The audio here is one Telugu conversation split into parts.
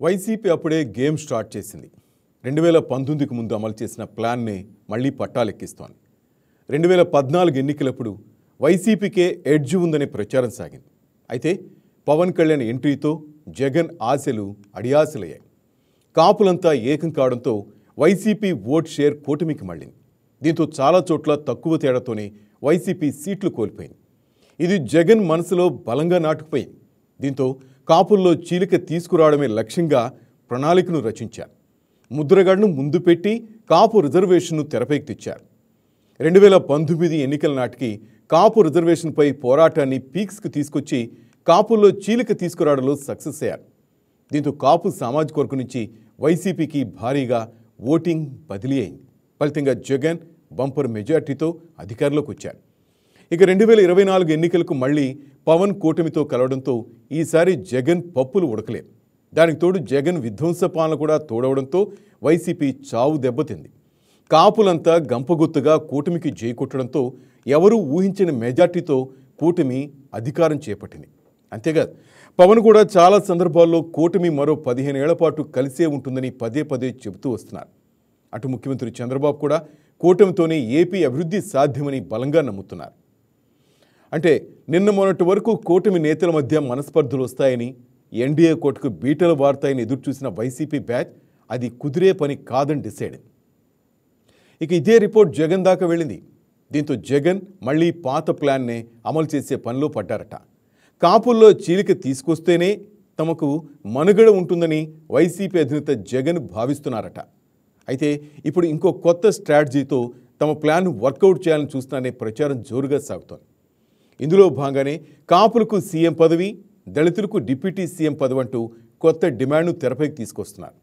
వైసీపీ అప్పుడే గేమ్ స్టార్ట్ చేసింది. 2019కు ముందు అమలు చేసిన ప్లాన్నే మళ్లీ పట్టాలెక్కిస్తోంది. 2014 ఎన్నికలప్పుడు వైసీపీకే ఎడ్జ్ ఉందనే ప్రచారం సాగింది. అయితే పవన్ కళ్యాణ్ ఎంట్రీతో జగన్ ఆశలు అడియాసలయ్యాయి. కాపులంతా ఏకం కావడంతో వైసీపీ ఓట్ షేర్ కూటమికి మళ్లింది. దీంతో చాలా చోట్ల తక్కువ తేడాతోనే వైసీపీ సీట్లు కోల్పోయింది. ఇది జగన్ మనసులో బలంగా నాటుకుపోయింది. దీంతో కాపుల్లో చీలిక తీసుకురావడమే లక్ష్యంగా ప్రణాళికను రచించారు. ముద్రగడను ముందు పెట్టి కాపు రిజర్వేషన్ను తెరపైకి తెచ్చారు. 2019 ఎన్నికల నాటికి కాపు రిజర్వేషన్పై పోరాటాన్ని పీక్స్కి తీసుకొచ్చి కాపుల్లో చీలిక తీసుకురావడంలో సక్సెస్ అయ్యారు. దీంతో కాపు సామాజిక వర్గం నుంచి వైసీపీకి భారీగా ఓటింగ్ బదిలీ అయింది. ఫలితంగా జగన్ బంపర్ మెజార్టీతో అధికారంలోకి వచ్చారు. ఇక 2024 ఎన్నికలకు మళ్లీ పవన్ కూటమితో కలవడంతో ఈసారి జగన్ పప్పులు ఉడకలేదు. దానికి తోడు జగన్ విధ్వంస పాలన కూడా తోడవడంతో వైసీపీ చావు దెబ్బతింది. కాపులంతా గంపగుత్తుగా కూటమికి జైకొట్టడంతో ఎవరూ ఊహించిన మెజార్టీతో కూటమి అధికారం చేపట్టింది. అంతేకాదు పవన్ కూడా చాలా సందర్భాల్లో కూటమి మరో 15 ఏళ్ల పాటు కలిసే ఉంటుందని పదే పదే చెబుతూ వస్తున్నారు. అటు ముఖ్యమంత్రి చంద్రబాబు కూడా కూటమితోనే ఏపీ అభివృద్ధి సాధ్యమని బలంగా నమ్ముతున్నారు. అంటే నిన్న మొన్నటి వరకు కూటమి నేతల మధ్య మనస్పర్ధలు వస్తాయని, ఎన్డీఏ కోర్టుకు బీటలు వారుతాయని ఎదురుచూసిన వైసీపీ బ్యాచ్ అది కుదిరే పని కాదని డిసైడ్. ఇక ఇదే రిపోర్ట్ జగన్ దాకా వెళ్ళింది. దీంతో జగన్ మళ్లీ పాత ప్లాన్నే అమలు చేసే పనిలో పడ్డారట. కాపుల్లో చీలిక తీసుకొస్తేనే తమకు మనుగడ ఉంటుందని వైసీపీ అధినేత జగన్ భావిస్తున్నారట. అయితే ఇప్పుడు ఇంకో కొత్త స్ట్రాటజీతో తమ ప్లాన్ వర్కౌట్ చేయాలని చూస్తున్నారనే ప్రచారం జోరుగా సాగుతోంది. ఇందులో భాగంగానే కాపులకు సీఎం పదవి, దళితులకు డిప్యూటీ సీఎం పదవి అంటూ కొత్త డిమాండ్ను తెరపైకి తీసుకొస్తున్నారు.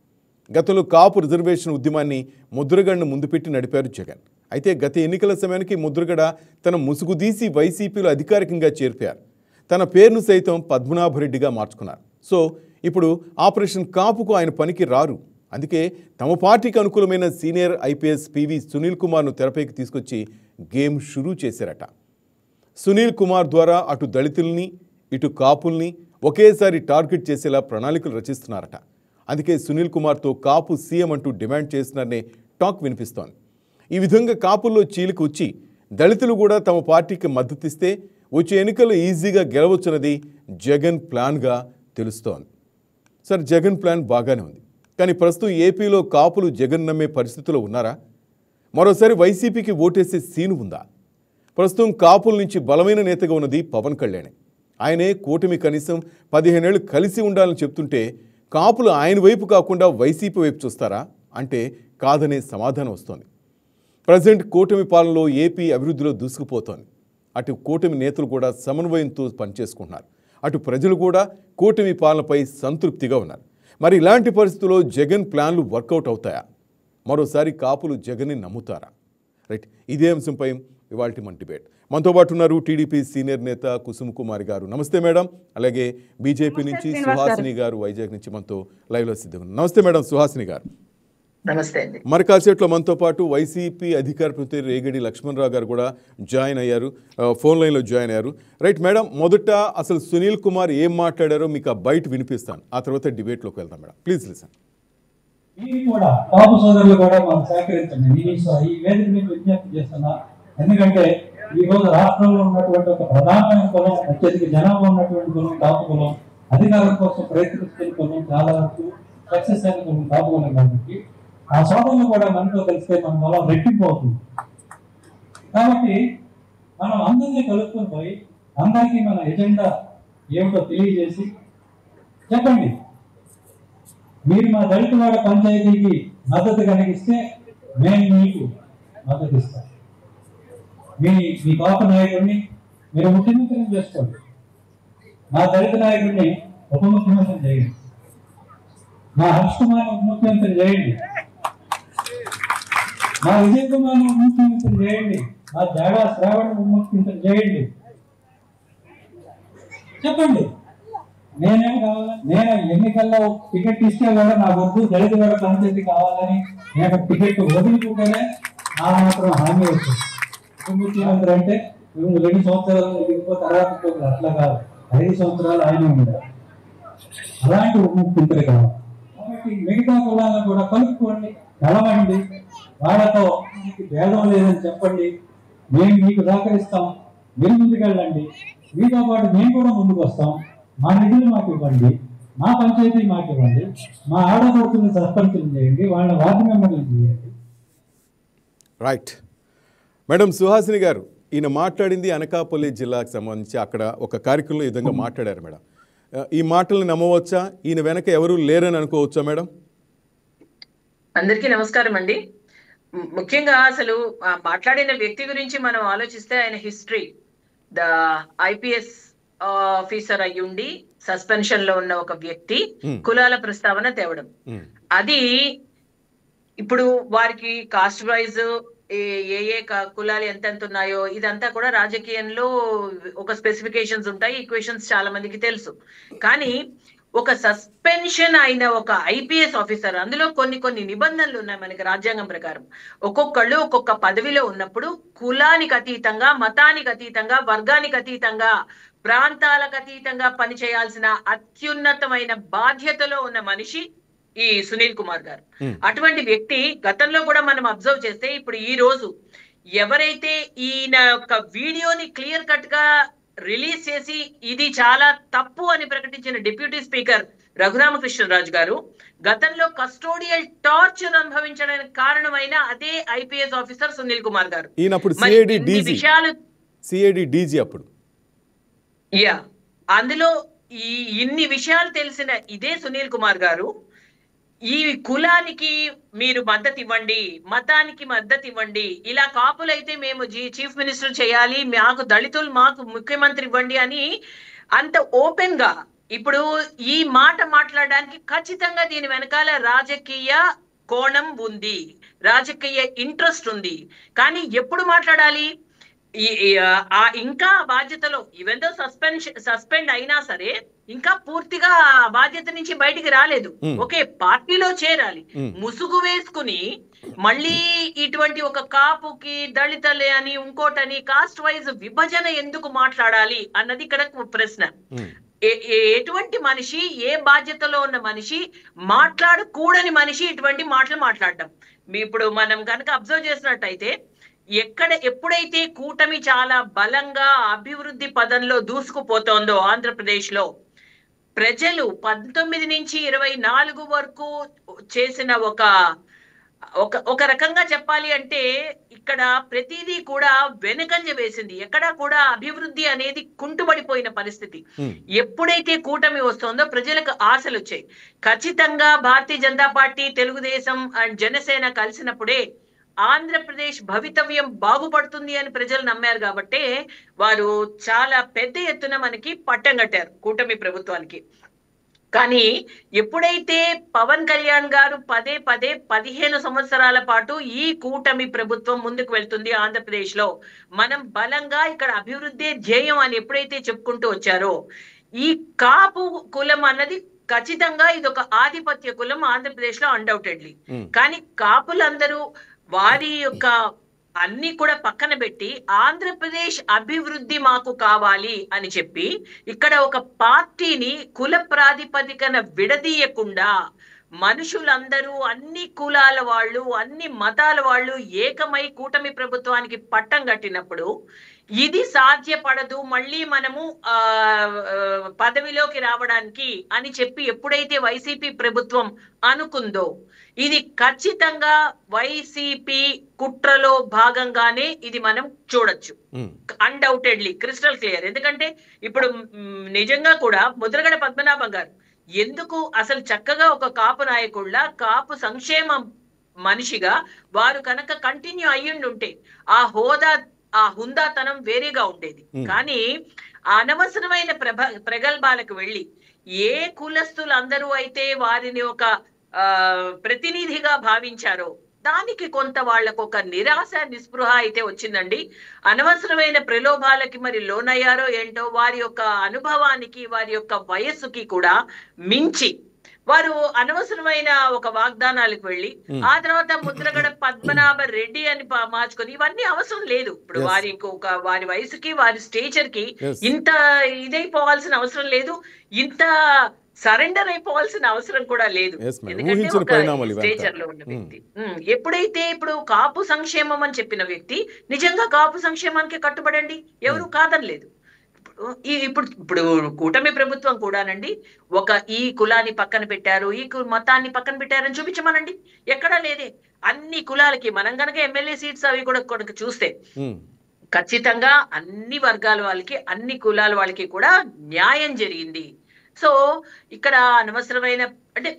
గతంలో కాపు రిజర్వేషన్ ఉద్యమాన్ని ముద్రగడను ముందు పెట్టి నడిపారు జగన్. అయితే గత ఎన్నికల సమయానికి ముద్రగడ తన ముసుగుదీసి వైసీపీలో అధికారికంగా చేర్పారు. తన పేరును సైతం పద్మనాభరెడ్డిగా మార్చుకున్నారు. సో ఇప్పుడు ఆపరేషన్ కాపుకు ఆయన పనికి రారు. అందుకే తమ పార్టీకి అనుకూలమైన సీనియర్ ఐపీఎస్ పివి సునీల్ కుమార్ను తెరపైకి తీసుకొచ్చి గేమ్ షురూ చేశారట. సునీల్ కుమార్ ద్వారా అటు దళితుల్ని ఇటు కాపుల్ని ఒకేసారి టార్గెట్ చేసేలా ప్రణాళికలు రచిస్తున్నారట. అందుకే సునీల్ కుమార్తో కాపు సీఎం అంటూ డిమాండ్ చేస్తున్నారనే టాక్ వినిపిస్తోంది. ఈ విధంగా కాపుల్లో చీలిక వచ్చి దళితులు కూడా తమ పార్టీకి మద్దతిస్తే వచ్చే ఎన్నికల్లో ఈజీగా గెలవచ్చున్నది జగన్ ప్లాన్గా తెలుస్తోంది. సార్, జగన్ ప్లాన్ బాగానే ఉంది, కానీ ప్రస్తుతం ఏపీలో కాపులు జగన్ నమ్మే పరిస్థితిలో ఉన్నారా? మరోసారి వైసీపీకి ఓటేసే సీను ఉందా? ప్రస్తుతం కాపుల నుంచి బలమైన నేతగా ఉన్నది పవన్ కళ్యాణ్. ఆయనే కూటమి కనీసం 15 ఏళ్ళు కలిసి ఉండాలని చెప్తుంటే కాపులు ఆయన వైపు కాకుండా వైసీపీ వైపు చూస్తారా అంటే కాదనే సమాధానం వస్తోంది. ప్రజెంట్ కూటమి పాలనలో ఏపీ అభివృద్ధిలో దూసుకుపోతోంది. అటు కూటమి నేతలు కూడా సమన్వయంతో పనిచేసుకుంటున్నారు. అటు ప్రజలు కూడా కూటమి పాలనపై సంతృప్తిగా ఉన్నారు. మరి ఇలాంటి పరిస్థితుల్లో జగన్ ప్లాన్లు వర్కౌట్ అవుతాయా? మరోసారి కాపులు జగన్ని నమ్ముతారా? రైట్, ఇదే అంశంపై ఇవాల్టి మన డిబేట్. మనతో పాటు ఉన్నారు టీడీపీ సీనియర్ నేత కుసుమ్ కుమార్ గారు. నమస్తే మేడం. అలాగే బీజేపీ నుంచి సుహాసిని గారు వైజాగ్ నుంచి మనతో లైవ్లో సిద్ధంగా. నమస్తే మేడం సుహాసిని గారు. నమస్తే అండి. మరి కాసేట్లో మనతో పాటు వైసీపీ అధికార ప్రతినిధి రేగడి లక్ష్మణరావు గారు కూడా జాయిన్ అయ్యారు, ఫోన్ లైన్లో జాయిన్ అయ్యారు. రైట్ మేడం, మొదట అసలు సునీల్ కుమార్ ఏం మాట్లాడారో మీకు ఆ బయట వినిపిస్తాను, ఆ తర్వాత డిబేట్లోకి వెళ్తాం మేడం. Please listen. కూడా కాపు సోదరులు కూడా మాకు సహకరించండి. నేను ఈ వేదిక మీకు విజ్ఞప్తి చేస్తున్నా. ఎందుకంటే ఈ రోజు రాష్ట్రంలో ఉన్నటువంటి ఒక ప్రధానమైన కులం, అత్యధిక జనాభా ఉన్నటువంటి కులం కాపు కులం, అధికారం కోసం ప్రయత్నిస్తున్న కులం, చాలా వరకు సక్సెస్ అయిన కులం కాపు కులం. కాబట్టి ఆ సోదరులు కూడా మనతో కలిస్తే మన బలం రెట్టిపోతుంది. కాబట్టి మనం అందరినీ కలుపుకొని పోయి అందరికీ మన ఎజెండా ఏమిటో తెలియజేసి చెప్పండి. మీరు మా దళిత వాడ పంచాయతీకి మద్దతు కలిగిస్తే మేము మీకు మద్దతు ఇస్తాం. మీ కాపు నాయకుడిని మీరు ముఖ్యమంత్రిని చేసుకోండి. మా దళిత నాయకుడిని ఉప ముఖ్యమంత్రి చేయండి. మా హర్ష్ కుమార్ ఉప ముఖ్యమంత్రి చేయండి. మా విజయ్ కుమార్ ఉప ముఖ్యమంత్రి చేయండి. మా జాడా శ్రావణ్ ఉప ముఖ్యమంత్రి చేయండి. చెప్పండి. నేనేం కావాలి? నేను ఎన్నికల్లో టికెట్ ఇస్తే కూడా నా వద్దు దళిత వాడ పంచాయతీ కావాలని నేను టికెట్ వదులుకుంటేనే ఆ మాత్రం హామీ వచ్చింది. ముఖ్యమంత్రి అంటే 2 సంవత్సరాలు దిగిపోతే తర్వాత అట్లా కాదు, 5 సంవత్సరాలు ఆయన ఉండాలి. అలాంటి ఉప ముఖ్యమంత్రి కావాలి. కాబట్టి మిగతా కులాలను కూడా కలుపుకోండి, కలవండి, వాళ్ళతో మీకు భేదం లేదని చెప్పండి, మేము మీకు సహకరిస్తాం, మీరు ముందుకెళ్ళండి, మీతో పాటు మేము కూడా ముందుకు వస్తాం, మా నిధులు మాకు ఇవ్వండి, మా పంచాయతీ మాకు ఇవ్వండి, మా ఆడపడుతున్న సర్పంచులు చేయండి, వాళ్ళ వార్డు మెంబర్లు చేయండి. రైట్ మేడం సుహాసిని గారు, ఈయన మాట్లాడింది అనకాపల్లి జిల్లాకు సంబంధించి అక్కడ ఒక కార్యక్రమంలో ఈ విధంగా మాట్లాడారు మేడం. ఈ మాటలను నమ్మవచ్చా? ఈయన వెనక ఎవరు లేరని అనుకోవచ్చా మేడం? అందరికీ నమస్కారం అండి. ముఖ్యంగా అసలు మాట్లాడిన వ్యక్తి గురించి మనం ఆలోచిస్తే ఆయన హిస్టరీ, ద ఐపీఎస్ ఆఫీసర్ అయ్యుండి సస్పెన్షన్ లో ఉన్న ఒక వ్యక్తి కులాల ప్రస్తావన తేవడం, అది ఇప్పుడు వారికి కాస్ట్ వైజ్ ఏ కులాలు ఎంతెంత ఉన్నాయో ఇదంతా కూడా రాజకీయంలో ఒక స్పెసిఫికేషన్స్ ఉంటాయి, ఈక్వేషన్స్ చాలా మందికి తెలుసు. కానీ ఒక సస్పెన్షన్ అయిన ఒక ఐపీఎస్ ఆఫీసర్, అందులో కొన్ని నిబంధనలు ఉన్నాయి మనకి రాజ్యాంగం ప్రకారం. ఒక్కొక్కళ్ళు ఒక్కొక్క పదవిలో ఉన్నప్పుడు కులానికి అతీతంగా, మతానికి అతీతంగా, వర్గానికి అతీతంగా, ప్రాంతాలకు అతీతంగా పనిచేయాల్సిన అత్యున్నతమైన బాధ్యతలో ఉన్న మనిషి ఈ సునీల్ కుమార్ గారు. అటువంటి వ్యక్తి గతంలో కూడా మనం అబ్జర్వ్ చేస్తే, ఇప్పుడు ఈ రోజు ఎవరైతే ఈయన యొక్క వీడియోని క్లియర్ కట్ గా రిలీజ్ చేసి ఇది చాలా తప్పు అని ప్రకటించిన డిప్యూటీ స్పీకర్ రఘురామకృష్ణరాజు గారు గతంలో కస్టోడియల్ టార్చర్ అనుభవించడానికి కారణమైన అదే ఐపీఎస్ ఆఫీసర్ సునీల్ కుమార్ గారు. అందులో ఇన్ని విషయాలు తెలిసిన ఇదే సునీల్ కుమార్ గారు ఈ కులానికి మీరు మద్దతు ఇవ్వండి, మతానికి మద్దతు ఇవ్వండి, ఇలా కాపులైతే మేము చీఫ్ మినిస్టర్ చేయాలి, మాకు దళితులు మాకు ముఖ్యమంత్రి ఇవ్వండి అని అంత ఓపెన్ గా ఇప్పుడు ఈ మాట మాట్లాడడానికి ఖచ్చితంగా దీని వెనకాల రాజకీయ కోణం ఉంది, రాజకీయ ఇంట్రెస్ట్ ఉంది. కానీ ఎప్పుడు మాట్లాడాలి? ఇంకా బాధ్యతలో ఈవెన్ దో సస్పెండ్ అయినా సరే ఇంకా పూర్తిగా బాధ్యత నుంచి బయటికి రాలేదు. ఓకే, పార్టీలో చేరాలి, ముసుగు వేసుకుని మళ్ళీ ఇటువంటి ఒక కాపుకి దళితలే అని ఇంకోటని కాస్ట్ వైజ్ విభజన ఎందుకు మాట్లాడాలి అన్నది ఇక్కడ ప్రశ్న. ఎటువంటి మనిషి, ఏ బాధ్యతలో ఉన్న మనిషి, మాట్లాడకూడని మనిషి ఇటువంటి మాటలు మాట్లాడడం. ఇప్పుడు మనం కనుక అబ్జర్వ్ చేసినట్టయితే ఎప్పుడైతే కూటమి చాలా బలంగా అభివృద్ధి పదంలో దూసుకుపోతోందో ఆంధ్రప్రదేశ్ లో ప్రజలు 19 నుంచి 24 వరకు చేసిన ఒక రకంగా చెప్పాలి అంటే ఇక్కడ ప్రతిదీ కూడా వెనుకంజ వేసింది. ఎక్కడా కూడా అభివృద్ధి అనేది కుంటుబడిపోయిన పరిస్థితి. ఎప్పుడైతే కూటమి వస్తుందో ప్రజలకు ఆశలు వచ్చాయి. ఖచ్చితంగా భారతీయ జనతా పార్టీ, తెలుగుదేశం అండ్ జనసేన కలిసినప్పుడే ఆంధ్రప్రదేశ్ భవితవ్యం బాగుపడుతుంది అని ప్రజలు నమ్మారు. కాబట్టి వారు చాలా పెద్ద ఎత్తున మనకి పట్టం కట్టారు కూటమి ప్రభుత్వానికి. కానీ ఎప్పుడైతే పవన్ కళ్యాణ్ గారు పదే 15 సంవత్సరాల పాటు ఈ కూటమి ప్రభుత్వం ముందుకు వెళ్తుంది, ఆంధ్రప్రదేశ్ లో మనం బలంగా ఇక్కడ అభివృద్ధి ధ్యేయం అని ఎప్పుడైతే చెప్పుకుంటూ వచ్చారో, ఈ కాపు కులం అన్నది ఖచ్చితంగా ఇది ఒక ఆధిపత్య కులం ఆంధ్రప్రదేశ్ లో అన్డౌటెడ్లీ. కానీ కాపులందరూ వారి యొక్క అన్ని కూడా పక్కన పెట్టి ఆంధ్రప్రదేశ్ అభివృద్ధి మాకు కావాలి అని చెప్పి ఇక్కడ ఒక పార్టీని కుల ప్రాతిపదికన విడదీయకుండా మనుషులందరూ, అన్ని కులాల వాళ్ళు, అన్ని మతాల వాళ్ళు ఏకమై కూటమి ప్రభుత్వానికి పట్టం కట్టినప్పుడు ఇది సాధ్యపడదు మళ్ళీ మనము పదవిలోకి రావడానికి అని చెప్పి ఎప్పుడైతే వైసీపీ ప్రభుత్వం అనుకుందో, ఇది ఖచ్చితంగా వైసీపీ కుట్రలో భాగంగానే ఇది మనం చూడొచ్చు. Undoubtedly crystal clear. ఎందుకంటే ఇప్పుడు నిజంగా కూడా ముద్రగడ పద్మనాభం గారు ఎందుకు అసలు చక్కగా ఒక కాపు నాయకుళ్ళ, కాపు సంక్షేమం మనిషిగా వారు కనుక కంటిన్యూ అయ్యుండుంటే ఆ హోదా, ఆ హుందాతనం వేరేగా ఉండేది. కానీ అనవసరమైన ప్రగల్భాలకు వెళ్ళి ఏ కులస్తులు అందరూ అయితే వారిని ఒక ప్రతినిధిగా భావించారో దానికి కొంత వాళ్లకు ఒక నిరాశ, నిస్పృహ అయితే వచ్చిందండి. అనవసరమైన ప్రలోభాలకి మరి లోనయ్యారో ఏంటో, వారి యొక్క అనుభవానికి, వారి యొక్క వయస్సుకి కూడా మించి వారు అనవసరమైన ఒక వాగ్దానాలకు వెళ్ళి ఆ తర్వాత ముద్రగడ పద్మనాభ రెడ్డి అని మార్చుకొని, ఇవన్నీ అవసరం లేదు. ఇప్పుడు వారి వయసుకి, వారి స్టేచర్ కి ఇంత ఇదైపోవాల్సిన అవసరం లేదు. ఇంత సరెండర్ అయిపోవాల్సిన అవసరం కూడా లేదు. Yes, madam. ఎందుకంటే ఊహించని ఒక పరిణామాలు ఇవంతా. స్టేచర్ లో ఉన్న వ్యక్తి ఎప్పుడైతే ఇప్పుడు కాపు సంక్షేమం అని చెప్పిన వ్యక్తి నిజంగా కాపు సంక్షేమానికి కట్టుబడండి, ఎవరు కాదనలేదు. ఇప్పుడు కూటమి ప్రభుత్వం కూడానండి ఈ కులాన్ని పక్కన పెట్టారు, మతాన్ని పక్కన పెట్టారని చూపించమనండి, ఎక్కడా లేదే. అన్ని కులాలకి మనం గనక ఎమ్మెల్యే సీట్స్ అవి కూడా చూస్తే ఖచ్చితంగా అన్ని వర్గాల వాళ్ళకి, అన్ని కులాల వాళ్ళకి కూడా న్యాయం జరిగింది. సో ఇక్కడ అనవసరమైన అంటే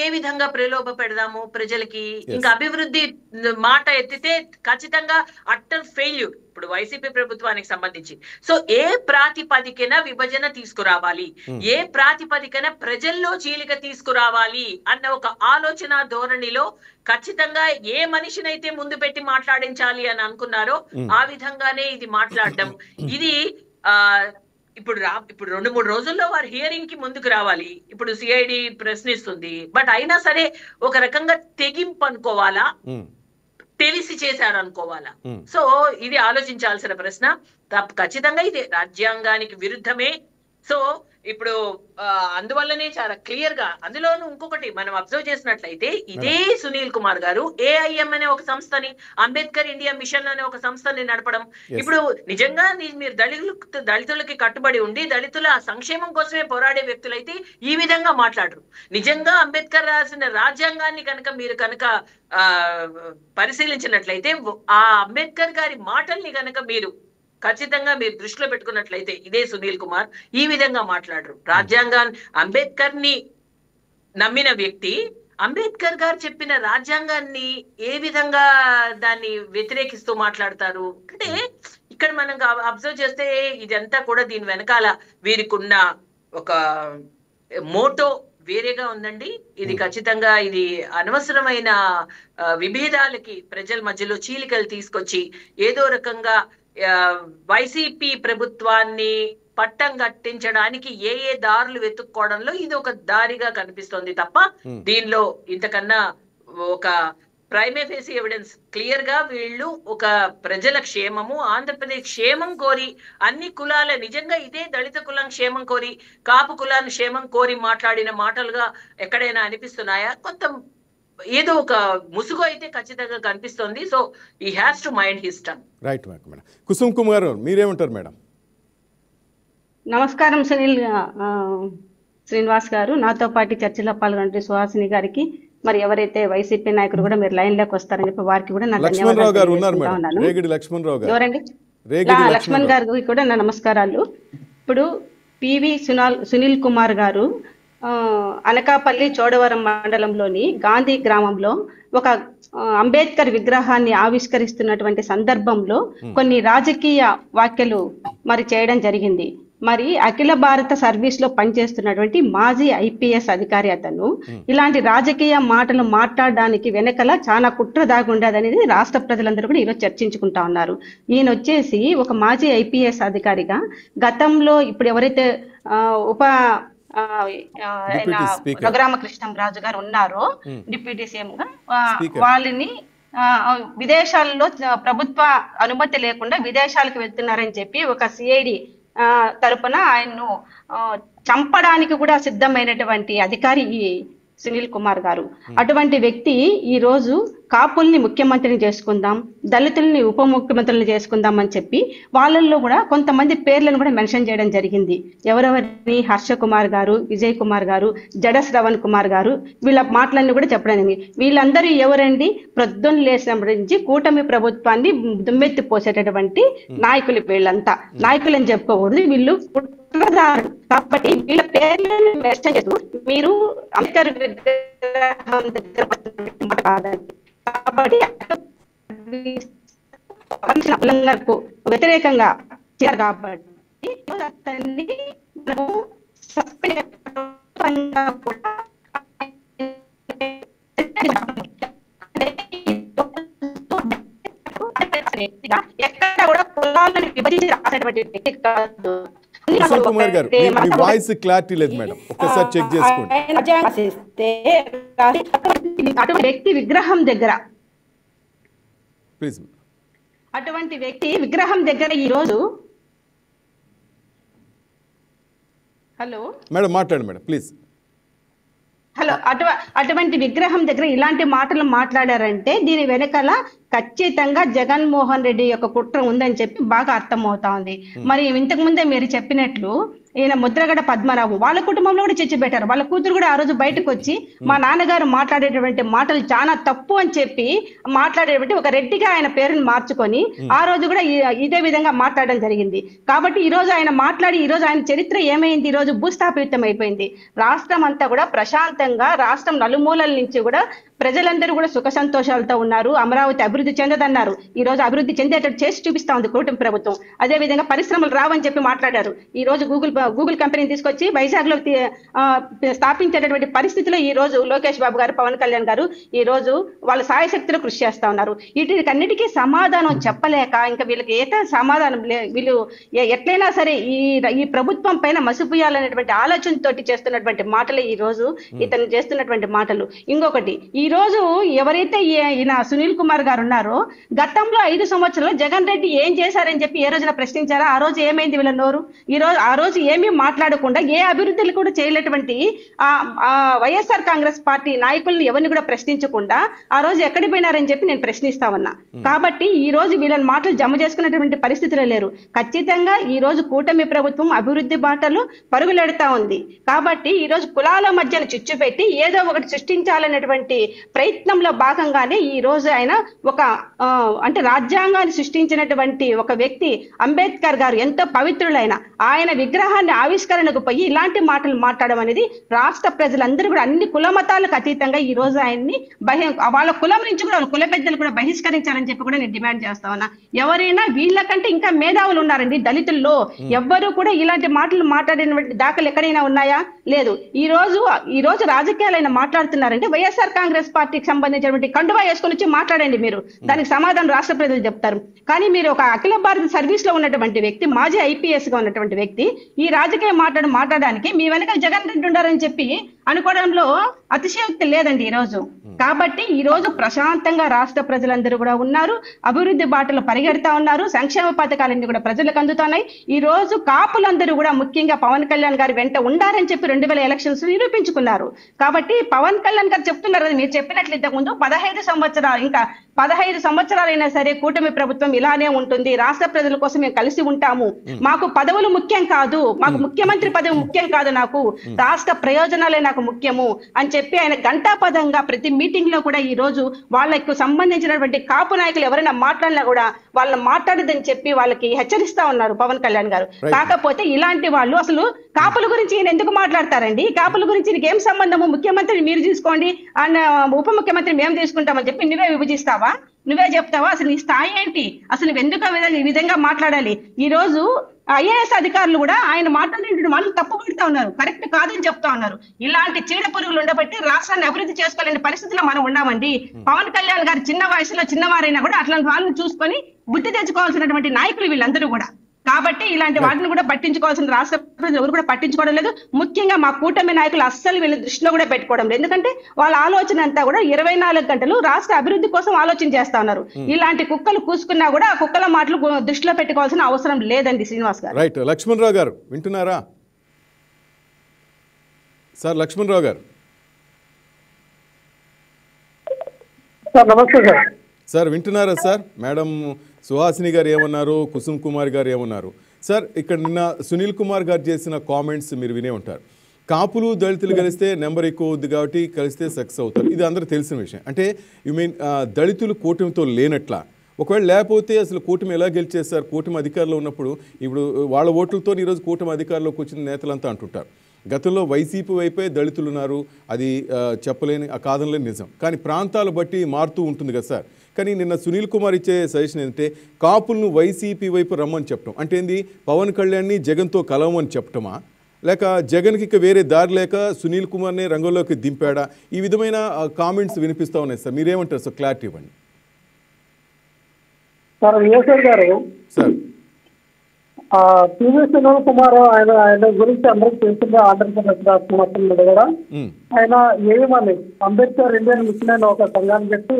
ఏ విధంగా ప్రలోభ పెడదాము ప్రజలకి, ఇంకా అభివృద్ధి మాట ఎత్తితే ఖచ్చితంగా అట్టర్ ఫెయిల్యూర్ ఇప్పుడు వైసీపీ ప్రభుత్వానికి సంబంధించి. సో ఏ ప్రాతిపదికన విభజన తీసుకురావాలి, ఏ ప్రాతిపదికన ప్రజల్లో చీలిక తీసుకురావాలి అన్న ఒక ఆలోచన ధోరణిలో ఖచ్చితంగా ఏ మనిషినైతే ముందు పెట్టి మాట్లాడించాలి అని అనుకున్నారో ఆ విధంగానే ఇది మాట్లాడడం. ఇది ఇప్పుడు 2-3 రోజుల్లో వారు హియరింగ్ కి ముందుకు రావాలి. ఇప్పుడు సిఐడి ప్రశ్నిస్తుంది, బట్ అయినా సరే ఒక రకంగా తెగింపు అనుకోవాలా, తెలిసి చేశారు అనుకోవాలా? సో ఇది ఆలోచించాల్సిన ప్రశ్న. ఖచ్చితంగా ఇది రాజ్యాంగానికి విరుద్ధమే. సో ఇప్పుడు అందువల్లనే చాలా క్లియర్ గా, అందులోనూ ఇంకొకటి మనం అబ్జర్వ్ చేసినట్లయితే ఇదే సునీల్ కుమార్ గారు ఏఐఎం అనే ఒక సంస్థని, అంబేద్కర్ ఇండియా మిషన్ అనే ఒక సంస్థని నడపడం. ఇప్పుడు నిజంగా మీరు దళితులకి కట్టుబడి ఉండి దళితుల సంక్షేమం కోసమే పోరాడే వ్యక్తులైతే ఈ విధంగా మాట్లాడరు. నిజంగా అంబేద్కర్ రాసిన రాజ్యాంగాన్ని మీరు కనుక పరిశీలించినట్లయితే ఆ అంబేద్కర్ గారి మాటల్ని కనుక మీరు ఖచ్చితంగా మీరు దృష్టిలో పెట్టుకున్నట్లయితే ఇదే సునీల్ కుమార్ ఈ విధంగా మాట్లాడరు. రాజ్యాంగాన్ని, అంబేద్కర్ ని నమ్మిన వ్యక్తి అంబేద్కర్ గారు చెప్పిన రాజ్యాంగాన్ని ఏ విధంగా దాన్ని వ్యతిరేకిస్తూ మాట్లాడతారు అంటే, ఇక్కడ మనం అబ్జర్వ్ చేస్తే ఇదంతా కూడా దీని వెనకాల వీరికున్న ఒక మోటో వేరేగా ఉందండి. ఇది ఖచ్చితంగా ఇది అనవసరమైన విభేదాలకి ప్రజల మధ్యలో చీలికలు తీసుకొచ్చి ఏదో రకంగా వైసీపీ ప్రభుత్వాన్ని పట్టం కట్టించడానికి ఏ దారులు వెతుక్కోవడంలో ఇది ఒక దారిగా కనిపిస్తోంది తప్ప దీనిలో ఇంతకన్నా ఒక ప్రైమే ఫేసి ఎవిడెన్స్ క్లియర్ గా వీళ్ళు ఒక ప్రజల క్షేమము, ఆంధ్రప్రదేశ్ క్షేమం కోరి, అన్ని కులాల నిజంగా ఇదే దళిత కులం క్షేమం కోరి, కాపు కులాన్ని క్షేమం కోరి మాట్లాడిన మాటలుగా ఎక్కడైనా అనిపిస్తున్నాయా? కొంత ఏదో ఒక ముసుగు అయితే ఖచ్చితంగా కనిపిస్తోంది. సో ఈ has to mind his turn. Right madam. Kusum Kumar మీరేమంటారు మేడం? నమస్కారం శ్రీనివాస్ గారు, నాతో పాటు చర్చలో పాల్గొన్న సుహాసిని గారికి, మరి ఎవరైతే వైసీపీ నాయకులు కూడా మీరు లైన్ లోకి వస్తారని చెప్పి వారికి కూడా నా ధన్యవాదాలు. లక్ష్మణ్ గారికి కూడా నా నమస్కారాలు. ఇప్పుడు పివి సునీల్ కుమార్ గారు అనకాపల్లి చోడవరం మండలంలోని గాంధీ గ్రామంలో ఒక అంబేద్కర్ విగ్రహాన్ని ఆవిష్కరిస్తున్నటువంటి సందర్భంలో కొన్ని రాజకీయ వ్యాఖ్యలు మరి చేయడం జరిగింది. మరి అఖిల భారత సర్వీస్ లో పనిచేస్తున్నటువంటి మాజీ ఐపీఎస్ అధికారి అతను ఇలాంటి రాజకీయ మాటలు మాట్లాడడానికి వెనకల చాలా కుట్ర దాగుండదనేది రాష్ట్ర ప్రజలందరూ కూడా ఈరోజు చర్చించుకుంటా ఉన్నారు. ఈయన వచ్చేసి ఒక మాజీ ఐపీఎస్ అధికారిగా గతంలో ఇప్పుడు ఎవరైతే రఘురామకృష్ణంరాజు గారు ఉన్నారో డిప్యూటీ సీఎం గా, వాళ్ళని విదేశాల్లో ప్రభుత్వ అనుమతి లేకుండా విదేశాలకు వెళ్తున్నారని చెప్పి ఒక సిఐడి తరపున ఆయన్ను చంపడానికి కూడా సిద్ధమైనటువంటి అధికారి ఈ సునీల్ కుమార్ గారు. అటువంటి వ్యక్తి ఈ రోజు కాపుల్ని ముఖ్యమంత్రిని చేసుకుందాం, దళితుల్ని ఉప ముఖ్యమంత్రులను చేసుకుందాం అని చెప్పి వాళ్ళల్లో కూడా కొంతమంది పేర్లను కూడా మెన్షన్ చేయడం జరిగింది. ఎవరెవరిని? హర్ష కుమార్ గారు, విజయ్ కుమార్ గారు, జడ శ్రవణ్ కుమార్ గారు, వీళ్ళ మాటలన్నీ కూడా చెప్పడం జరిగింది. వీళ్ళందరూ ఎవరండి? ప్రొద్దున లేసినప్పటి నుంచి కూటమి ప్రభుత్వాన్ని దుమ్మెత్తి పోసేటటువంటి నాయకులు. వీళ్ళంతా నాయకులు అని చెప్పుకోకూడదు, వీళ్ళు కాబట్టి వీళ్ళ పేర్లను మెన్షన్ చేస్తూ మీరు అంబేద్కర్ విగ్రహం దగ్గర కాబట్టి ఉల్లంఘనకు వ్యతిరేకంగా చేశారు కాబట్టి అతన్ని ఎక్కడ కూడా కులాలను విభజించి రాసేటువంటి వ్యక్తి కాదు. కుసుమ్ కుమార్ గారు, మీ వాయిస్ క్లారిటీ లేదు మేడం, ఒక్కసారి చెక్ చేసుకోండి. అటువంటి వ్యక్తి విగ్రహం దగ్గర ప్లీజ్, అటువంటి వ్యక్తి విగ్రహం దగ్గర ఈ రోజు మేడం మాట్లాడండి మేడం ప్లీజ్. అటువంటి విగ్రహం దగ్గర ఇలాంటి మాటలు మాట్లాడారంటే దీని వెనకాల ఖచ్చితంగా జగన్మోహన్ రెడ్డి యొక్క కుట్ర ఉందని చెప్పి బాగా అర్థమవుతా ఉంది. మరి ఇంతకు ముందే మీరు చెప్పినట్లు ఈయన ముద్రగడ పద్మనాభం వాళ్ళ కుటుంబంలో కూడా చర్చ పెట్టారు. వాళ్ళ కూతురు కూడా ఆ రోజు బయటకు వచ్చి మా నాన్నగారు మాట్లాడేటువంటి మాటలు చాలా తప్పు అని చెప్పి మాట్లాడేటువంటి ఒక రెడ్డిగా ఆయన పేరుని మార్చుకొని ఆ రోజు కూడా ఇదే విధంగా మాట్లాడడం జరిగింది. కాబట్టి ఈ రోజు ఆయన మాట్లాడి ఈ రోజు ఆయన చరిత్ర ఏమైంది, ఈ రోజు భూస్థాపితం అయిపోయింది. రాష్ట్రం అంతా కూడా ప్రశాంతంగా రాష్ట్రం నలుమూలల నుంచి కూడా ప్రజలందరూ కూడా సుఖ సంతోషాలతో ఉన్నారు. అమరావతి అభివృద్ధి చెందదన్నారు. ఈ రోజు అభివృద్ధి చెందేటట్టు చేసి చూపిస్తా ఉంది కూటమి ప్రభుత్వం. అదే విధంగా పరిశ్రమలు రావని చెప్పి మాట్లాడారు. ఈ రోజు గూగుల్ కంపెనీని తీసుకొచ్చి వైజాగ్ లో స్థాపించేటటువంటి పరిస్థితిలో ఈ రోజు లోకేష్ బాబు గారు, పవన్ కళ్యాణ్ గారు ఈ రోజు వాళ్ళ సాయశక్తిలో కృషి చేస్తా ఉన్నారు. వీటికన్నిటికీ సమాధానం చెప్పలేక ఇంకా వీళ్ళకి సమాధానం వీళ్ళు ఎట్లయినా సరే ఈ ప్రభుత్వం పైన మసిపూయాలనేటువంటి ఆలోచనతోటి చేస్తున్నటువంటి మాటలే ఈ రోజు ఇతను చేస్తున్నటువంటి మాటలు. ఇంకొకటి, ఈ రోజు ఎవరైతే ఈయన సునీల్ కుమార్ గారు ఉన్నారో గతంలో 5 సంవత్సరాలు జగన్ రెడ్డి ఏం చేశారని చెప్పి ఏ రోజున ప్రశ్నించారా? ఆ రోజు ఏమైంది వీళ్ళ నోరు? ఆ రోజు ఏమీ మాట్లాడకుండా ఏ అభివృద్ధులు కూడా చేయలేటువంటి వైఎస్ఆర్ కాంగ్రెస్ పార్టీ నాయకులను ఎవరిని కూడా ప్రశ్నించకుండా ఆ రోజు ఎక్కడికి పోయినారని చెప్పి నేను ప్రశ్నిస్తా ఉన్నా. కాబట్టి ఈ రోజు వీళ్ళని మాటలు జమ చేసుకున్నటువంటి పరిస్థితులు లేరు. ఖచ్చితంగా ఈ రోజు కూటమి ప్రభుత్వం అభివృద్ధి బాటలు పరుగులెడతా ఉంది. కాబట్టి ఈ రోజు కులాల మధ్యన చిచ్చు పెట్టి ఏదో ఒకటి సృష్టించాలనేటువంటి ప్రయత్నంలో భాగంగానే ఈ రోజు ఆయన అంటే రాజ్యాంగాన్ని సృష్టించినటువంటి ఒక వ్యక్తి అంబేద్కర్ గారు ఎంతో పవిత్రులైన ఆయన విగ్రహాన్ని ఆవిష్కరణకు పోయి ఇలాంటి మాటలు మాట్లాడడం అనేది రాష్ట్ర ప్రజలందరూ కూడా అన్ని కుల మతాలకు అతీతంగా ఈ రోజు ఆయన్ని వాళ్ళ కులం నుంచి కూడా కుల పెద్దలు కూడా బహిష్కరించాలని చెప్పి కూడా నేను డిమాండ్ చేస్తా ఉన్నా. ఎవరైనా వీళ్ళకంటే ఇంకా మేధావులు ఉన్నారండి దళితుల్లో. ఎవ్వరూ కూడా ఇలాంటి మాటలు మాట్లాడినటువంటి దాఖలు ఎక్కడైనా ఉన్నాయా? లేదు. ఈ రోజు రాజకీయాలు ఆయన మాట్లాడుతున్నారంటే వైఎస్ఆర్ కాంగ్రెస్ పార్టీకి సంబంధించినటువంటి కండువా వేసుకొని వచ్చి మాట్లాడండి. మీరు దానికి సమాధానం రాష్ట్ర ప్రజలు చెప్తారు. కానీ మీరు ఒక అఖిల భారత సర్వీస్ లో ఉన్నటువంటి వ్యక్తి, మాజీ ఐపీఎస్ గా ఉన్నటువంటి వ్యక్తి ఈ రాజకీయ మాట్లాడడానికి మీ వెనక జగన్ రెడ్డి ఉండారని చెప్పి అనుకోవడంలో అతిశయోక్తి లేదండి ఈ రోజు. కాబట్టి ఈ రోజు ప్రశాంతంగా రాష్ట్ర ప్రజలందరూ కూడా ఉన్నారు. అభివృద్ధి బాటలు పరిగెడతా ఉన్నారు. సంక్షేమ పథకాలన్నీ కూడా ప్రజలకు అందుతున్నాయి. ఈ రోజు కాపులందరూ కూడా ముఖ్యంగా పవన్ కళ్యాణ్ గారి వెంట ఉండాలని చెప్పి 2000 ఎలక్షన్స్ నిరూపించుకున్నారు. కాబట్టి పవన్ కళ్యాణ్ గారు చెప్తున్నారు కదా, మీరు చెప్పినట్లు ఇంతకు ముందు 15 సంవత్సరాలైనా సరే కూటమి ప్రభుత్వం ఇలానే ఉంటుంది. రాష్ట్ర ప్రజల కోసం మేము కలిసి ఉంటాము. మాకు పదవులు ముఖ్యం కాదు, మాకు ముఖ్యమంత్రి పదవి ముఖ్యం కాదు, నాకు రాష్ట్ర ప్రయోజనాలే నాకు ముఖ్యము అని చెప్పి ఆయన ఘంటాపదంగా ప్రతి మీటింగ్ లో కూడా ఈ రోజు వాళ్ళకు సంబంధించినటువంటి కాపు నాయకులు ఎవరైనా మాట్లాడినా కూడా వాళ్ళని మాట్లాడదని చెప్పి వాళ్ళకి హెచ్చరిస్తా ఉన్నారు పవన్ కళ్యాణ్ గారు. కాకపోతే ఇలాంటి వాళ్ళు అసలు కాపుల గురించి ఈయన ఎందుకు మాట్లాడతారండి? కాపుల గురించి నీకు ఏం సంబంధము? ముఖ్యమంత్రిని మీరు తీసుకోండి అండ్ ఉప ముఖ్యమంత్రి మేము తీసుకుంటామని చెప్పి నువ్వే విభజిస్తావా? నువ్వే చెప్తావా? అసలు నీ స్థాయి ఏంటి? అసలు నువ్వు ఎందుకు ఈ విధంగా మాట్లాడాలి? ఈ రోజు ఐఏఎస్ అధికారులు కూడా ఆయన మాట్లాడిన వాళ్ళు తప్పు పడుతూ ఉన్నారు, కరెక్ట్ కాదని చెప్తా ఉన్నారు. ఇలాంటి చీడ పురుగులు ఉండబట్టి రాష్ట్రాన్ని అభివృద్ధి చేసుకోలేని పరిస్థితిలో మనం ఉన్నామండి. పవన్ కళ్యాణ్ గారు చిన్న వయసులో చిన్నవారైనా కూడా అట్లాంటి వాళ్ళని చూసుకొని బుద్ధి తెచ్చుకోవాల్సినటువంటి నాయకులు వీళ్ళందరూ కూడా. కాబట్టి ఇలాంటి వాటిని కూడా పట్టించుకోవాల్సిన రాష్ట్ర ప్రజలు ఎవరు కూడా పట్టించుకోవడం లేదు. ముఖ్యంగా మా కూటమి నాయకులు అస్సలు వీళ్ళ దృష్టిలో కూడా పెట్టుకోవడం లేదు. ఎందుకంటే వాళ్ళ ఆలోచన అంతా కూడా 24 గంటలు రాష్ట్ర అభివృద్ధి కోసం ఆలోచన చేస్తా ఉన్నారు. ఇలాంటి కుక్కలు కూసుకున్నా కూడా ఆ కుక్కల మాటలు దృష్టిలో పెట్టుకోవాల్సిన అవసరం లేదండి. శ్రీనివాస్ గారు. రైట్. లక్ష్మణరావు గారు వింటున్నారా? సార్ లక్ష్మణరావు గారు. నమస్తే సార్. సార్ వింటున్నారా సార్? మేడం సుహాసిని గారు ఏమన్నారు, కుసుమ్ కుమార్ గారు ఏమన్నారు? సార్ ఇక్కడ నిన్న సునీల్ కుమార్ గారు చేసిన కామెంట్స్ మీరు వినే ఉంటారు. కాపులు దళితులు కలిస్తే నెంబర్ ఎక్కువ అవుద్ది కాబట్టి కలిస్తే సక్సెస్ అవుతారు. ఇది అందరూ తెలిసిన విషయం. అంటే యు మీన్ దళితులు కూటమితో లేనట్లా? ఒకవేళ లేకపోతే అసలు కూటమి ఎలా గెలిచేస్తారు? కూటమి అధికారంలో ఉన్నప్పుడు ఇప్పుడు వాళ్ళ ఓట్లతో ఈరోజు కూటమి అధికారంలోకి వచ్చిన నేతలంతా అంటుంటారు గతంలో వైసీపీ వైపే దళితులు ఉన్నారు, అది చెప్పలేని కాదనలేని నిజం. కానీ ప్రాంతాలు బట్టి మారుతూ ఉంటుంది కదా సార్. కానీ నిన్న సునీల్ కుమార్ ఇచ్చే సజెషన్ ఏంటంటే కాపులను వైసీపీ వైపు రమ్మని చెప్పడం అంటే ఏంది? పవన్ కళ్యాణ్ని జగన్తో కలవమని చెప్పటమా, లేక జగన్కి ఇక వేరే దారి లేక సునీల్ కుమార్ని రంగంలోకి దింపాడా? ఈ విధమైన కామెంట్స్ వినిపిస్తూ ఉన్నాయి సార్. మీరేమంటారు సార్? క్లారిటీ ఇవ్వండి సార్. పివి సునీల్ కుమార్ ఆయన గురించి అందరికి తెలిసిందే. ఆంధ్రప్రదేశ్ రాష్ట్ర మొత్తం మీద కూడా ఆయన ఏమని అంబేద్కర్ ఇండియన్ మిషన్ అని ఒక సంఘాన్ని పెట్టి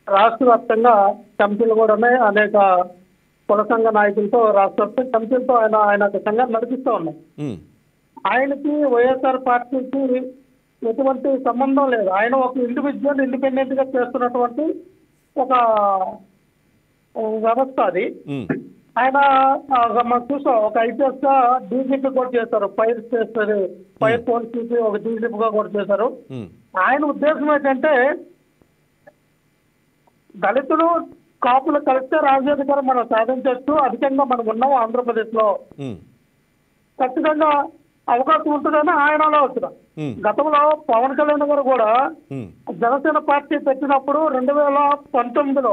రాష్ట్ర వ్యాప్తంగా కమిటీలు కూడా ఉన్నాయి. అనేక కుల సంఘ నాయకులతో రాష్ట్ర వ్యాప్త కమిటీలతో ఆయన ఒక సంఘాన్ని నడిపిస్తూ ఉన్నాయి. ఆయనకి వైఎస్ఆర్ పార్టీకి ఎటువంటి సంబంధం లేదు. ఆయన ఒక ఇండివిజువల్ ఇండిపెండెంట్ గా చేస్తున్నటువంటి ఒక వ్యవస్థ అది. ఆయన మనం చూసాం, ఒక ఐపీఎస్ గా డీజీపీ కూడా చేశారు, ఫైర్ పోలీస్ ఒక డీజీపీ గా కూడా చేశారు. ఆయన ఉద్దేశం ఏంటంటే దళితులు కాపులు కలిస్తే రాజ్యాధికారం మనం సాధించవచ్చు, అధికంగా మనం ఉన్నాం ఆంధ్రప్రదేశ్ లో, ఖచ్చితంగా అవకాశం ఉంటుందని ఆయన ఆలోచన. గతంలో పవన్ కళ్యాణ్ గారు కూడా జనసేన పార్టీ పెట్టినప్పుడు 2019లో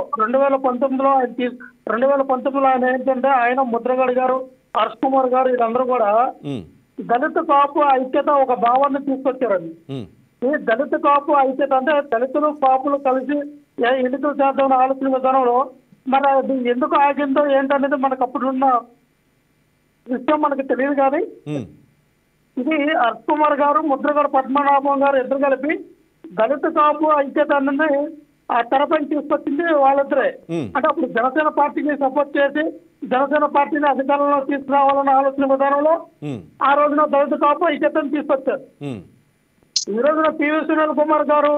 ఆయన ఏంటంటే ఆయన ముద్రగడ గారు, హర్ష్ కుమార్ గారు వీళ్ళందరూ కూడా దళిత కాపు ఐక్యత ఒక భావాన్ని తీసుకొచ్చారండి. ఈ దళిత కాపు ఐక్యత అంటే దళితులు కాపులు కలిసి ఎన్నికలు చేద్దామని ఆలోచన విధానంలో మరి అది ఎందుకు ఆగిందో ఏంటనేది మనకు అప్పుడున్న విషయం మనకు తెలియదు. కానీ ఇది హర్ష్ కుమార్ గారు, ముద్రగడ పద్మనాభం గారు ఇద్దరు కలిపి దళిత కాపు ఐక్యత అన్నది ఆ తెరపై తీసుకొచ్చింది వాళ్ళిద్దరే. అంటే అప్పుడు జనసేన పార్టీకి సపోర్ట్ చేసి జనసేన పార్టీని అధికారంలో తీసుకురావాలన్న ఆలోచన విధానంలో ఆ రోజున దళిత కాపు ఐక్యతను తీసుకొచ్చారు. ఈ రోజున పివి సునీల్ కుమార్ గారు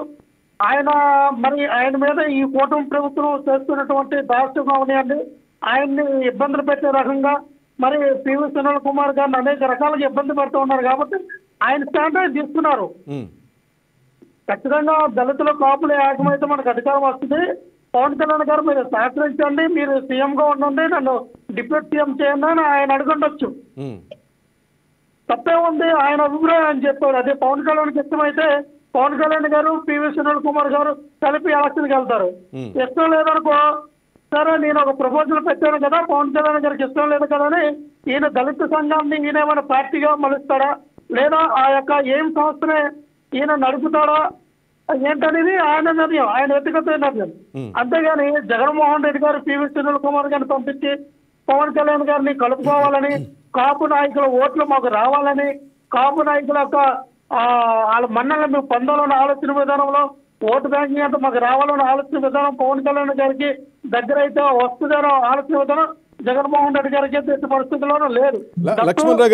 ఆయన మీద ఈ కూటమి ప్రభుత్వం చేస్తున్నటువంటి దాస్యం అవనియండి, ఆయన్ని ఇబ్బందులు పెట్టే రకంగా మరి పివి సునీల్ కుమార్ గారిని అనేక రకాలుగా ఇబ్బంది పెడుతూ ఉన్నారు కాబట్టి ఆయన స్టాండ్ తీసుకున్నారు. ఖచ్చితంగా దళితుల కాపులు ఏకమైతే మనకు అధికారం వస్తుంది. పవన్ కళ్యాణ్ గారు మీరు సహకరించండి, మీరు సీఎం గా ఉండండి, నన్ను డిప్యూటీ సీఎం చేయండి అని ఆయన అడుగుండొచ్చు. తప్పే ఉంది, ఆయన అభిప్రాయం అని చెప్పారు. అదే పవన్ కళ్యాణ్కి ఇష్టమైతే పవన్ కళ్యాణ్ గారు, పివి సునీల్ కుమార్ గారు కలిపి ఎలక్షన్కి వెళ్తారు. ఇష్టం లేదనుకో, సరే నేను ఒక ప్రపోజల్ పెట్టాను కదా, పవన్ కళ్యాణ్ గారికి ఇష్టం లేదు కదా అని ఈయన దళిత సంఘాన్ని ఈయన ఏమైనా పార్టీగా మలుస్తాడా లేదా ఆ యొక్క ఏం సంస్థనే ఈయన నడుపుతాడా ఏంటనేది ఆయన నిర్ణయం, ఆయన వ్యక్తిగత నిర్ణయం. అంతేగాని జగన్మోహన్ రెడ్డి గారు పివి సునీల్ కుమార్ గారిని పంపించి పవన్ కళ్యాణ్ గారిని కలుపుకోవాలని, కాపు నాయకుల ఓట్లు మాకు రావాలని, కాపు నాయకుల యొక్క వాళ్ళ మన్నలను మేము పొందాలన్న ఆలోచన విధానంలో ఓటు బ్యాంకింగ్ అంతా మాకు రావాలన్న ఆలోచన విధానం పవన్ కళ్యాణ్ గారికి దగ్గర అయితే వస్తుందనో ఆలోచన విధానం జగన్మోహన్ రెడ్డి గారికి ఎట్టి పరిస్థితుల్లోనూ లేదు. లక్ష్మణరావు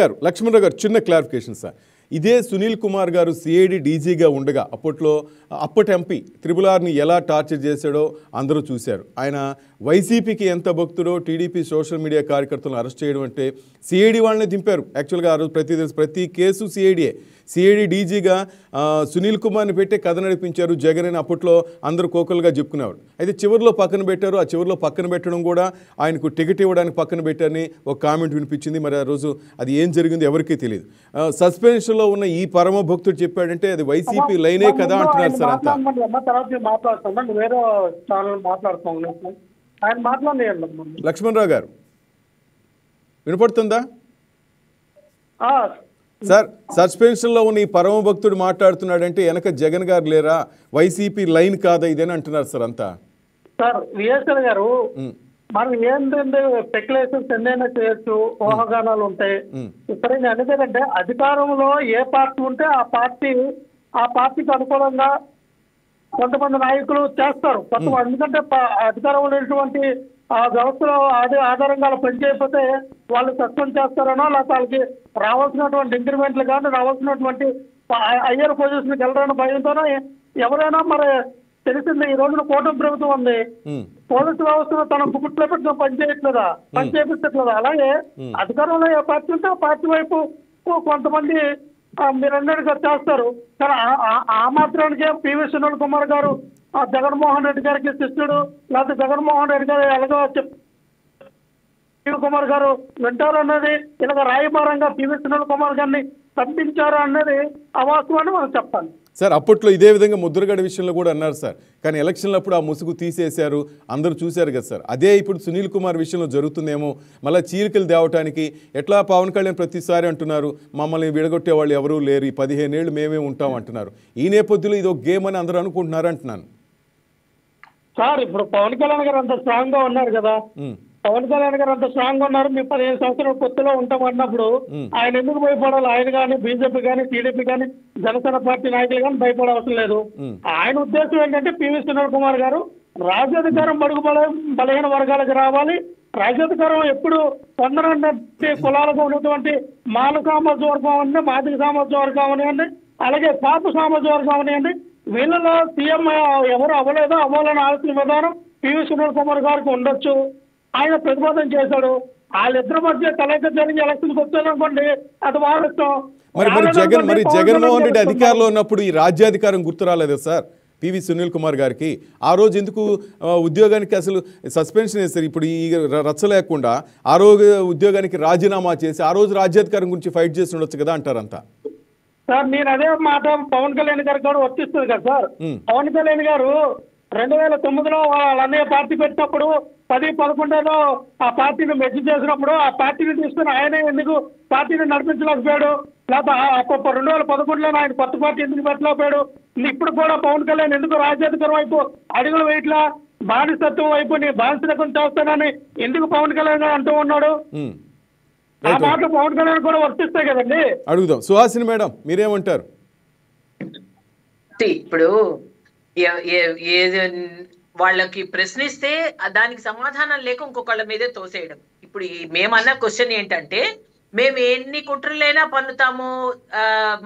గారు చిన్న క్లారిఫికేషన్ సార్. ఇదే సునీల్ కుమార్ గారు సిఐడి డీజీగా ఉండగా అప్పటి ఎంపీ త్రిపులార్ని ఎలా టార్చర్ చేశాడో అందరూ చూశారు. ఆయన వైసీపీకి ఎంత భక్తుడో టీడీపీ సోషల్ మీడియా కార్యకర్తలను అరెస్ట్ చేయడం అంటే సిఐడి వాళ్ళనే దింపారు. యాక్చువల్గా ఆ రోజు ప్రతి కేసు సిఐడి డీజీగా సునీల్ కుమార్ని పెట్టే కథ నడిపించారు జగన్ అని అప్పట్లో అందరూ కోకలుగా చెప్పుకునేవారు. అయితే చివరిలో పక్కన పెట్టారు. ఆ చివరిలో పక్కన పెట్టడం కూడా ఆయనకు టికెట్ ఇవ్వడానికి పక్కన పెట్టారని ఒక కామెంట్ వినిపించింది. మరి ఆ రోజు అది ఏం జరిగిందో ఎవరికీ తెలియదు. సస్పెన్షన్లో ఉన్న ఈ పరమ భక్తుడు చెప్పాడంటే అది వైసీపీ లైనే కదా అంటున్నారు సార్ అంతా. లక్ష్మణరావు గారు వినపడుతుందా సార్? సస్పెన్షన్లో ఉన్న ఈ పరమ భక్తుడు మాట్లాడుతున్నాడంటే వెనక జగన్ గారు లేరా, వైసీపీ లైన్ కాదా ఇదేని అంటున్నారు సార్ అంతా. సార్ విఎస్ఎల్ గారు మనం ఏంటంటే స్పెక్యులేషన్స్ ఎన్నైనా చేయొచ్చు, ఊహాగానాలు ఉంటాయి. ఇక్కడ ఎందుకంటే అధికారంలో ఏ పార్టీ ఉంటే ఆ పార్టీకి అనుకూలంగా కొంతమంది నాయకులు చేస్తారు. ఎందుకంటే అధికారంలో ఉన్నటువంటి ఆ వ్యవస్థలో ఆధారంగా పనిచేయకపోతే వాళ్ళు సస్పెండ్ చేస్తారనో లేకపోతే వాళ్ళకి రావాల్సినటువంటి ఇంక్రిమెంట్లు కానీ రావాల్సినటువంటి హయ్యర్ పొజిషన్కి వెళ్ళడానికి భయంతోనో ఎవరైనా మరి తెలిసింది ఈ రోజున కూటమి ప్రభుత్వం ఉంది, పోలీసు వ్యవస్థను తన కుటుంబ పెట్టుకుని పనిచేయించట్లేదా. అలాగే అధికారంలో ఏ పార్టీ ఉంటే ఆ పార్టీ వైపు కొంతమంది మీరన్నట్టుగా చేస్తారు. కానీ ఆ మాత్రానికే పివి సునీల్ కుమార్ గారు జగన్మోహన్ రెడ్డి గారికి శిష్యుడు, లేకపోతే జగన్మోహన్ రెడ్డి గారు ఎలాగో పివి కుమార్ గారు వింటారు అన్నది, ఇలాగ రాయబారంగా పివి సునీల్ కుమార్ గారిని పంపించారు అన్నది అవాస్తవాన్ని మనం చెప్పాలి సార్. అప్పట్లో ఇదే విధంగా ముద్రగడ విషయంలో కూడా అన్నారు సార్. కానీ ఎలక్షన్లప్పుడు ఆ ముసుగు తీసేశారు, అందరూ చూశారు కదా సార్. అదే ఇప్పుడు సునీల్ కుమార్ విషయంలో జరుగుతుందేమో. మళ్ళీ చీలికలు తేవటానికి ఎట్లా పవన్ కళ్యాణ్ ప్రతిసారి అంటున్నారు మమ్మల్ని విడగొట్టే వాళ్ళు ఎవరూ లేరు, ఈ 15 ఏళ్ళు మేమే ఉంటాం అంటున్నారు. ఈ నేపథ్యంలో ఇది ఒక గేమ్ అని అందరూ అనుకుంటున్నారు అంటున్నాను సార్. ఇప్పుడు పవన్ కళ్యాణ్ గారు అంత స్ట్రాంగ్ గా ఉన్నారు కదా, పవన్ కళ్యాణ్ గారు అంత స్ట్రాంగ్ ఉన్నారు. మీ 15 సంవత్సరాల కొత్తలో ఉంటాం అన్నప్పుడు ఆయన ఎందుకు భయపడాలి? ఆయన కానీ బీజేపీ కానీ టీడీపీ కానీ జనసేన పార్టీ నాయకులు కానీ భయపడవసరం లేదు. ఆయన ఉద్దేశం ఏంటంటే పివి సునీల్ కుమార్ గారు రాజ్యాధికారం బడుగు బలహీన వర్గాలకు రావాలి. రాజ్యాధికారం ఎప్పుడు పొందనటువంటి కులాలకు ఉన్నటువంటి మాల సామర్థ్య వర్గం అని, మాదిక సామర్థ్య వర్గం అని, అలాగే కాపు సామాజిక వర్గం అవనివ్వండి, వీళ్ళలో సీఎం ఎవరు అవ్వలేదో అవ్వాలని ఆలోచన విధానం పివి సునీల్ కుమార్ గారికి ఉండొచ్చు. ఆయన ప్రతిపాదన చేశాడు. వాళ్ళిద్దరి మధ్య కలయిక జరిగి ఎలక్షన్కి వచ్చారనుకోండి, అది వాడచ్చు. మరి జగన్మోహన్ రెడ్డి అధికారంలో ఉన్నప్పుడు ఈ రాజ్యాధికారం గుర్తు రాలేదా సార్ పివి సునీల్ కుమార్ గారికి? ఆ రోజు ఎందుకు ఉద్యోగానికి అసలు సస్పెన్షన్ వేస్తారు? ఇప్పుడు ఈ రచ్చ లేకుండా ఆ రోజు ఉద్యోగానికి రాజీనామా చేసి ఆ రోజు రాజ్యాధికారం గురించి ఫైట్ చేసి ఉండొచ్చు కదా అంటారంతా. సార్ నేను అదే మాట పవన్ కళ్యాణ్ గారికి కూడా వర్తిస్తుంది కదా సార్. పవన్ కళ్యాణ్ గారు 2009లో వాళ్ళ అన్నయ్య పార్టీ పెట్టినప్పుడు 10-11లో ఆ పార్టీని మెచ్చి చేసినప్పుడు ఆ పార్టీని తీసుకుని ఆయన ఎందుకు పార్టీని నడిపించలేకపోయాడు? లేకపోతే 2011లో ఆయన కొత్త పార్టీ ఎందుకు పెట్టలేకపోయాడు? ఇప్పుడు కూడా పవన్ కళ్యాణ్ ఎందుకు రాజ్యాధికారం వైపు అడుగులు వేయట్లా, బానిసత్వం వైపు నీ బానిసత్వం చేస్తానని ఎందుకు పవన్ కళ్యాణ్ గారు అంటూ ఉన్నాడు? ఆ మాట పవన్ కళ్యాణ్ కూడా వర్తిస్తాయి కదండి. అడుగుదాం. సుహాసిని మేడం మీరేమంటారు? ఇప్పుడు వాళ్ళకి ప్రశ్నిస్తే దానికి సమాధానం లేక ఇంకొకళ్ళ మీదే తోసేయడం. ఇప్పుడు మేమన్న క్వశ్చన్ ఏంటంటే, మేము ఎన్ని కుట్రలైనా పన్నుతాము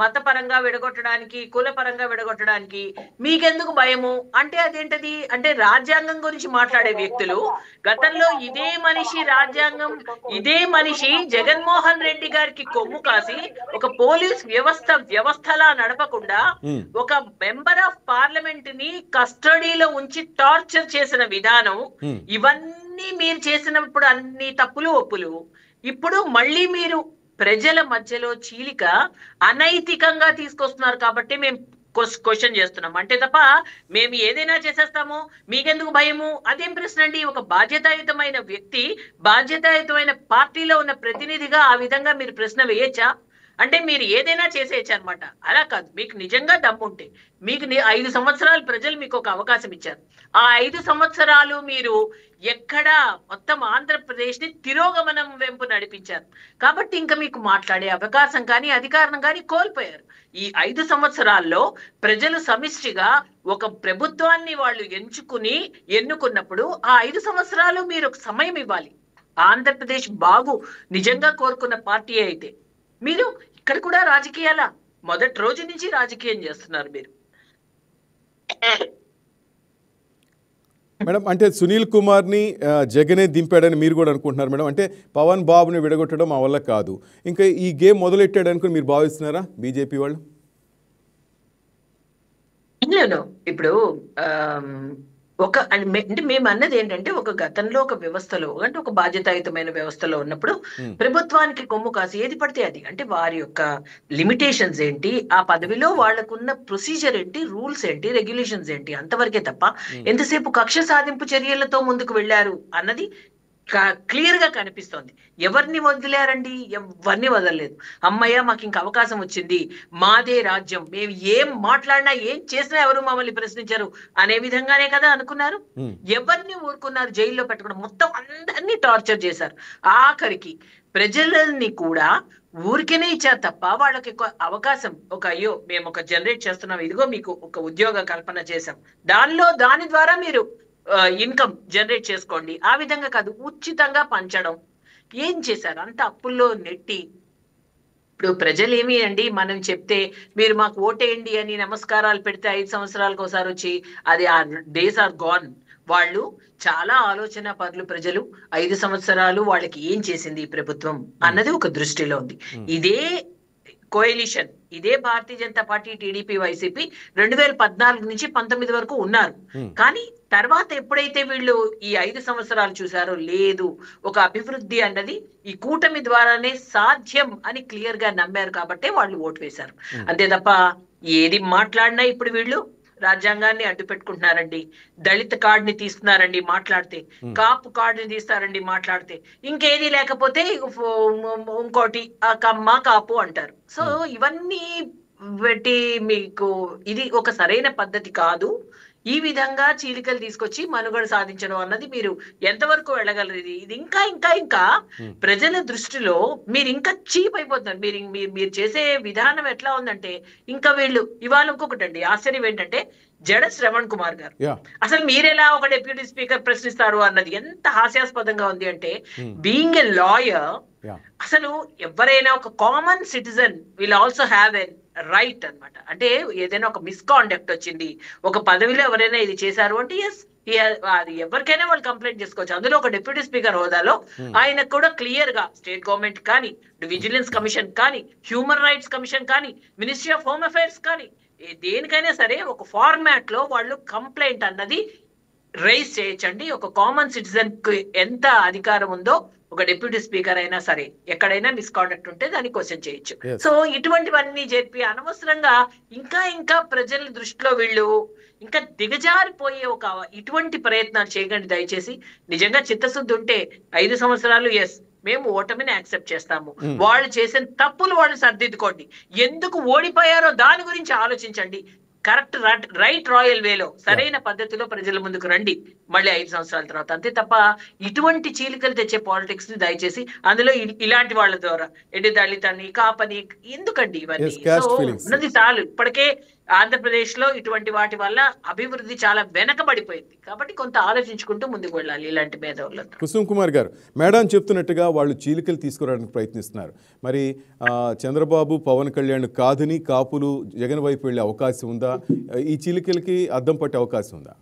మతపరంగా విడగొట్టడానికి, కులపరంగా విడగొట్టడానికి, మీకెందుకు భయము అంటే అదేంటది? అంటే రాజ్యాంగం గురించి మాట్లాడే వ్యక్తులు గతంలో ఇదే మనిషి రాజ్యాంగం, ఇదే మనిషి జగన్మోహన్ రెడ్డి గారికి కొమ్ము కాసి ఒక పోలీస్ వ్యవస్థలా నడపకుండా ఒక మెంబర్ ఆఫ్ పార్లమెంట్ ని కస్టడీలో ఉంచి టార్చర్ చేసిన విధానం, ఇవన్నీ మీరు చేసినప్పుడు అన్ని తప్పులు ఒప్పులు. ఇప్పుడు మళ్ళీ మీరు ప్రజల మధ్యలో చీలిక అనైతికంగా తీసుకొస్తున్నారు కాబట్టి మేము క్వశ్చన్ చేస్తున్నాం. అంటే తప్ప మేము ఏదైనా చేసేస్తాము, మీకెందుకు భయము? అదేం ప్రశ్న అండి? ఒక బాధ్యతాయుతమైన వ్యక్తి, బాధ్యతాయుతమైన పార్టీలో ఉన్న ప్రతినిధిగా ఆ విధంగా మీరు ప్రశ్న వేయచ్చా? అంటే మీరు ఏదైనా చేసేయచ్చు అనమాట. అలా కాదు, మీకు నిజంగా దమ్ముంటే మీకు 5 సంవత్సరాలు ప్రజలు మీకు ఒక అవకాశం ఇచ్చారు. ఆ 5 సంవత్సరాలు మీరు ఎక్కడా మొత్తం ఆంధ్రప్రదేశ్ ని తిరోగమనం వెంపు నడిపించారు. కాబట్టి ఇంకా మీకు మాట్లాడే అవకాశం కానీ అధికారం కానీ కోల్పోయారు. ఈ 5 సంవత్సరాల్లో ప్రజలు సమిష్టిగా ఒక ప్రభుత్వాన్ని వాళ్ళు ఎన్నుకున్నప్పుడు ఆ 5 సంవత్సరాలు మీరు ఒక సమయం ఇవ్వాలి. ఆంధ్రప్రదేశ్ బాగు నిజంగా కోరుకున్న పార్టీ అయితే మీరు ఇక్కడ కూడా రాజకీయాల మొదటి రోజు నుంచి రాజకీయం చేస్తున్నారు మీరు. మేడం అంటే సునీల్ కుమార్ని జగనే దింపాడని మీరు కూడా అనుకుంటున్నారు మేడం? అంటే పవన్ బాబుని విడగొట్టడం మా వల్ల కాదు, ఇంకా ఈ గేమ్ మొదలెట్టాడు అనుకుని మీరు భావిస్తున్నారా బీజేపీ వాళ్ళు? ఇప్పుడు అంటే మేము అన్నది ఏంటంటే, ఒక గతంలో ఒక వ్యవస్థలో అంటే ఒక బాధ్యతాయుతమైన వ్యవస్థలో ఉన్నప్పుడు ప్రభుత్వానికి కొమ్ము కాసి ఏది పడితే అది, అంటే వారి యొక్క లిమిటేషన్స్ ఏంటి, ఆ పదవిలో వాళ్ళకున్న ప్రొసీజర్ ఏంటి, రూల్స్ ఏంటి, రెగ్యులేషన్స్ ఏంటి, అంతవరకే తప్ప ఎంతసేపు కక్ష సాధింపు చర్యలతో ముందుకు వెళ్ళారు అన్నది క్లియర్ గా కనిపిస్తోంది. ఎవరిని వదిలేరండి? ఎవరిని వదలలేదు. అమ్మయ్య మాకు ఇంక అవకాశం వచ్చింది, మాదే రాజ్యం, మేము ఏం మాట్లాడినా ఏం చేసినా ఎవరు మమ్మల్ని ప్రశ్నించారు అనే విధంగానే కదా అనుకున్నారు. ఎవరిని ఊరుకున్నారు? జైల్లో పెట్టుకోవడం, మొత్తం అందరినీ టార్చర్ చేశారు. ఆఖరికి ప్రజలని కూడా ఊరికేనే ఇచ్చారు తప్ప వాళ్ళకి అవకాశం అయ్యో మేము ఒక జనరేట్ చేస్తున్నాం, ఇదిగో మీకు ఒక ఉద్యోగ కల్పన చేశాం, దాని ద్వారా మీరు ఇన్కమ్ జనరేట్ చేసుకోండి, ఆ విధంగా కాదు ఉచితంగా పంచడం. ఏం చేశారు? అంత అప్పుల్లో నెట్టి. ఇప్పుడు ప్రజలు ఏమి అండి, మనం చెప్తే మీరు మాకు ఓటేయండి అని నమస్కారాలు పెడితే 5 సంవత్సరాలకు ఒకసారి వచ్చి అది ఆ డేస్ ఆర్ గాన్. వాళ్ళు చాలా ఆలోచన పరులు ప్రజలు. 5 సంవత్సరాలు వాళ్ళకి ఏం చేసింది ఈ ప్రభుత్వం అన్నది ఒక దృష్టిలో ఉంది. ఇదే కోయలిషన్, ఇదే Bharatiya Janata party, TDP, YCP 2014 నుంచి 19 వరకు ఉన్నారు. కానీ తర్వాత ఎప్పుడైతే వీళ్ళు ఈ 5 సంవత్సరాలు చూసారో, లేదు ఒక అభివృద్ధి అన్నది ఈ కూటమి ద్వారానే సాధ్యం అని క్లియర్ గా నమ్మారు కాబట్టి వాళ్ళు ఓటు వేశారు. అంతే తప్ప ఏది మాట్లాడినా ఇప్పుడు వీళ్ళు రాజ్యాంగాన్ని అడ్డు పెట్టుకుంటున్నారండి, దళిత కార్డుని తీస్తున్నారండి మాట్లాడితే, కాపు కార్డుని తీస్తారండి మాట్లాడితే, ఇంకేది లేకపోతే ఇంకోటి కమ్మ కాపు అంటారు. సో ఇవన్నీ పెట్టి మీకు ఇది ఒక సరైన పద్ధతి కాదు. ఈ విధంగా చీలికలు తీసుకొచ్చి మనుగడ సాధించడం అన్నది మీరు ఎంతవరకు వెళ్ళగలరు? ఇది ఇంకా ఇంకా ఇంకా ప్రజల దృష్టిలో మీరు ఇంకా చీప్ అయిపోతున్నారు. మీరు చేసే విధానం ఎట్లా ఉందంటే, ఇంకా వీళ్ళు ఇవాళ ఇంకొకటి అండి ఆశ్చర్యం ఏంటంటే, జడ శ్రవణ్ కుమార్ గారు అసలు మీరెలా ఒక డిప్యూటీ స్పీకర్ ప్రశ్నిస్తారు అన్నది ఎంత హాస్యాస్పదంగా ఉంది అంటే, బీయింగ్ ఎ లాయర్ అసలు ఎవరైనా ఒక common citizen will also have a right అన్నమాట. అంటే ఏదైనా ఒక మిస్కాండక్ట్ వచ్చింది, ఒక పదవిలో ఎవరైనా ఇది చేశారు అంటే ఎస్, అది ఎవరికైనా వాళ్ళు కంప్లైంట్ చేసుకోవచ్చు. అందులో ఒక డిప్యూటీ స్పీకర్ హోదాలో ఆయనకు కూడా క్లియర్ గా స్టేట్ గవర్నమెంట్ కానీ, విజిలెన్స్ కమిషన్ కానీ, హ్యూమన్ రైట్స్ కమిషన్ కానీ, మినిస్ట్రీ ఆఫ్ హోమ్ అఫైర్స్ కానీ, దేనికైనా సరే ఒక ఫార్మాట్ లో వాళ్ళు కంప్లైంట్ అన్నది రైజ్ చేయొచ్చండి. ఒక కామన్ సిటిజన్ కి ఎంత అధికారం ఉందో ఒక డిప్యూటీ స్పీకర్ అయినా సరే ఎక్కడైనా మిస్కాండక్ట్ ఉంటే దాన్ని క్వశ్చన్ చేయొచ్చు. సో ఇటువంటివన్నీ చెప్పి అనవసరంగా ఇంకా ప్రజల దృష్టిలో వీళ్ళు ఇంకా దిగజారిపోయే ఒక ఇటువంటి ప్రయత్నాలు చేయకండి దయచేసి. నిజంగా చిత్తశుద్ధి ఉంటే 5 సంవత్సరాలు ఎస్ మేము ఓటమిని యాక్సెప్ట్ చేస్తాము, వాళ్ళు చేసిన తప్పులు వాళ్ళు సర్దిద్దుకోండి, ఎందుకు ఓడిపోయారో దాని గురించి ఆలోచించండి, కరెక్ట్ రైట్ రాయల్ వేలో సరైన పద్ధతిలో ప్రజల ముందుకు రండి మళ్ళీ 5 సంవత్సరాల తర్వాత. అంతే తప్ప ఇటువంటి చీలికలు తెచ్చే పాలిటిక్స్ ని దయచేసి అందులో ఇలాంటి వాళ్ళ ద్వారా దళితని కాపని ఎందుకండి ఇవన్నీ? ఉన్నది చాలు. ఇప్పటికే ఆంధ్రప్రదేశ్ లో ఇటువంటి వాటి వల్ల అభివృద్ధి చాలా వెనకబడిపోయింది. కాబట్టి కొంత ఆలోచించుకుంటూ ముందుకు వెళ్ళాలి ఇలాంటి మేధావులతో. కుసుమ్ కుమార్ గారు, మేడం చెప్తున్నట్టుగా వాళ్ళు చీలికలు తీసుకురావడానికి ప్రయత్నిస్తున్నారు. మరి చంద్రబాబు పవన్ కళ్యాణ్ కాదని కాపులు జగన్ వైపు వెళ్ళే అవకాశం ఉందా? ఈ చీలికలకి అద్దం పట్టే అవకాశం ఉందా?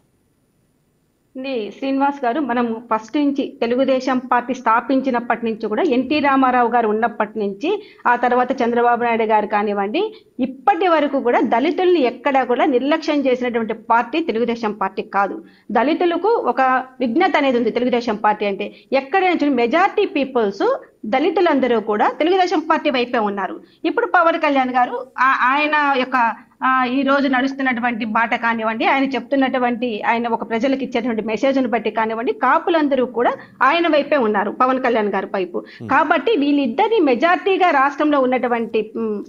శ్రీనివాస్ గారు, మనం ఫస్ట్ నుంచి తెలుగుదేశం పార్టీ స్థాపించినప్పటి నుంచి కూడా ఎన్టీ రామారావు గారు ఉన్నప్పటి నుంచి ఆ తర్వాత చంద్రబాబు నాయుడు గారు కానివ్వండి, ఇప్పటి వరకు కూడా దళితుల్ని ఎక్కడా కూడా నిర్లక్ష్యం చేసినటువంటి పార్టీ తెలుగుదేశం పార్టీ కాదు. దళితులకు ఒక విజ్ఞత అనేది ఉంది తెలుగుదేశం పార్టీ అంటే. ఎక్కడైనా మెజారిటీ పీపుల్స్ దళితులందరూ కూడా తెలుగుదేశం పార్టీ వైపే ఉన్నారు. ఇప్పుడు పవన్ కళ్యాణ్ గారు ఆయన యొక్క ఈ రోజు నడుస్తున్నటువంటి బాట కానివ్వండి, ఆయన చెప్తున్నటువంటి ఆయన ఒక ప్రజలకు ఇచ్చేటువంటి మెసేజ్ను బట్టి కానివ్వండి, కాపులందరూ కూడా ఆయన వైపే ఉన్నారు, పవన్ కళ్యాణ్ గారి వైపు. కాబట్టి వీళ్ళిద్దరిని మెజార్టీగా రాష్ట్రంలో ఉన్నటువంటి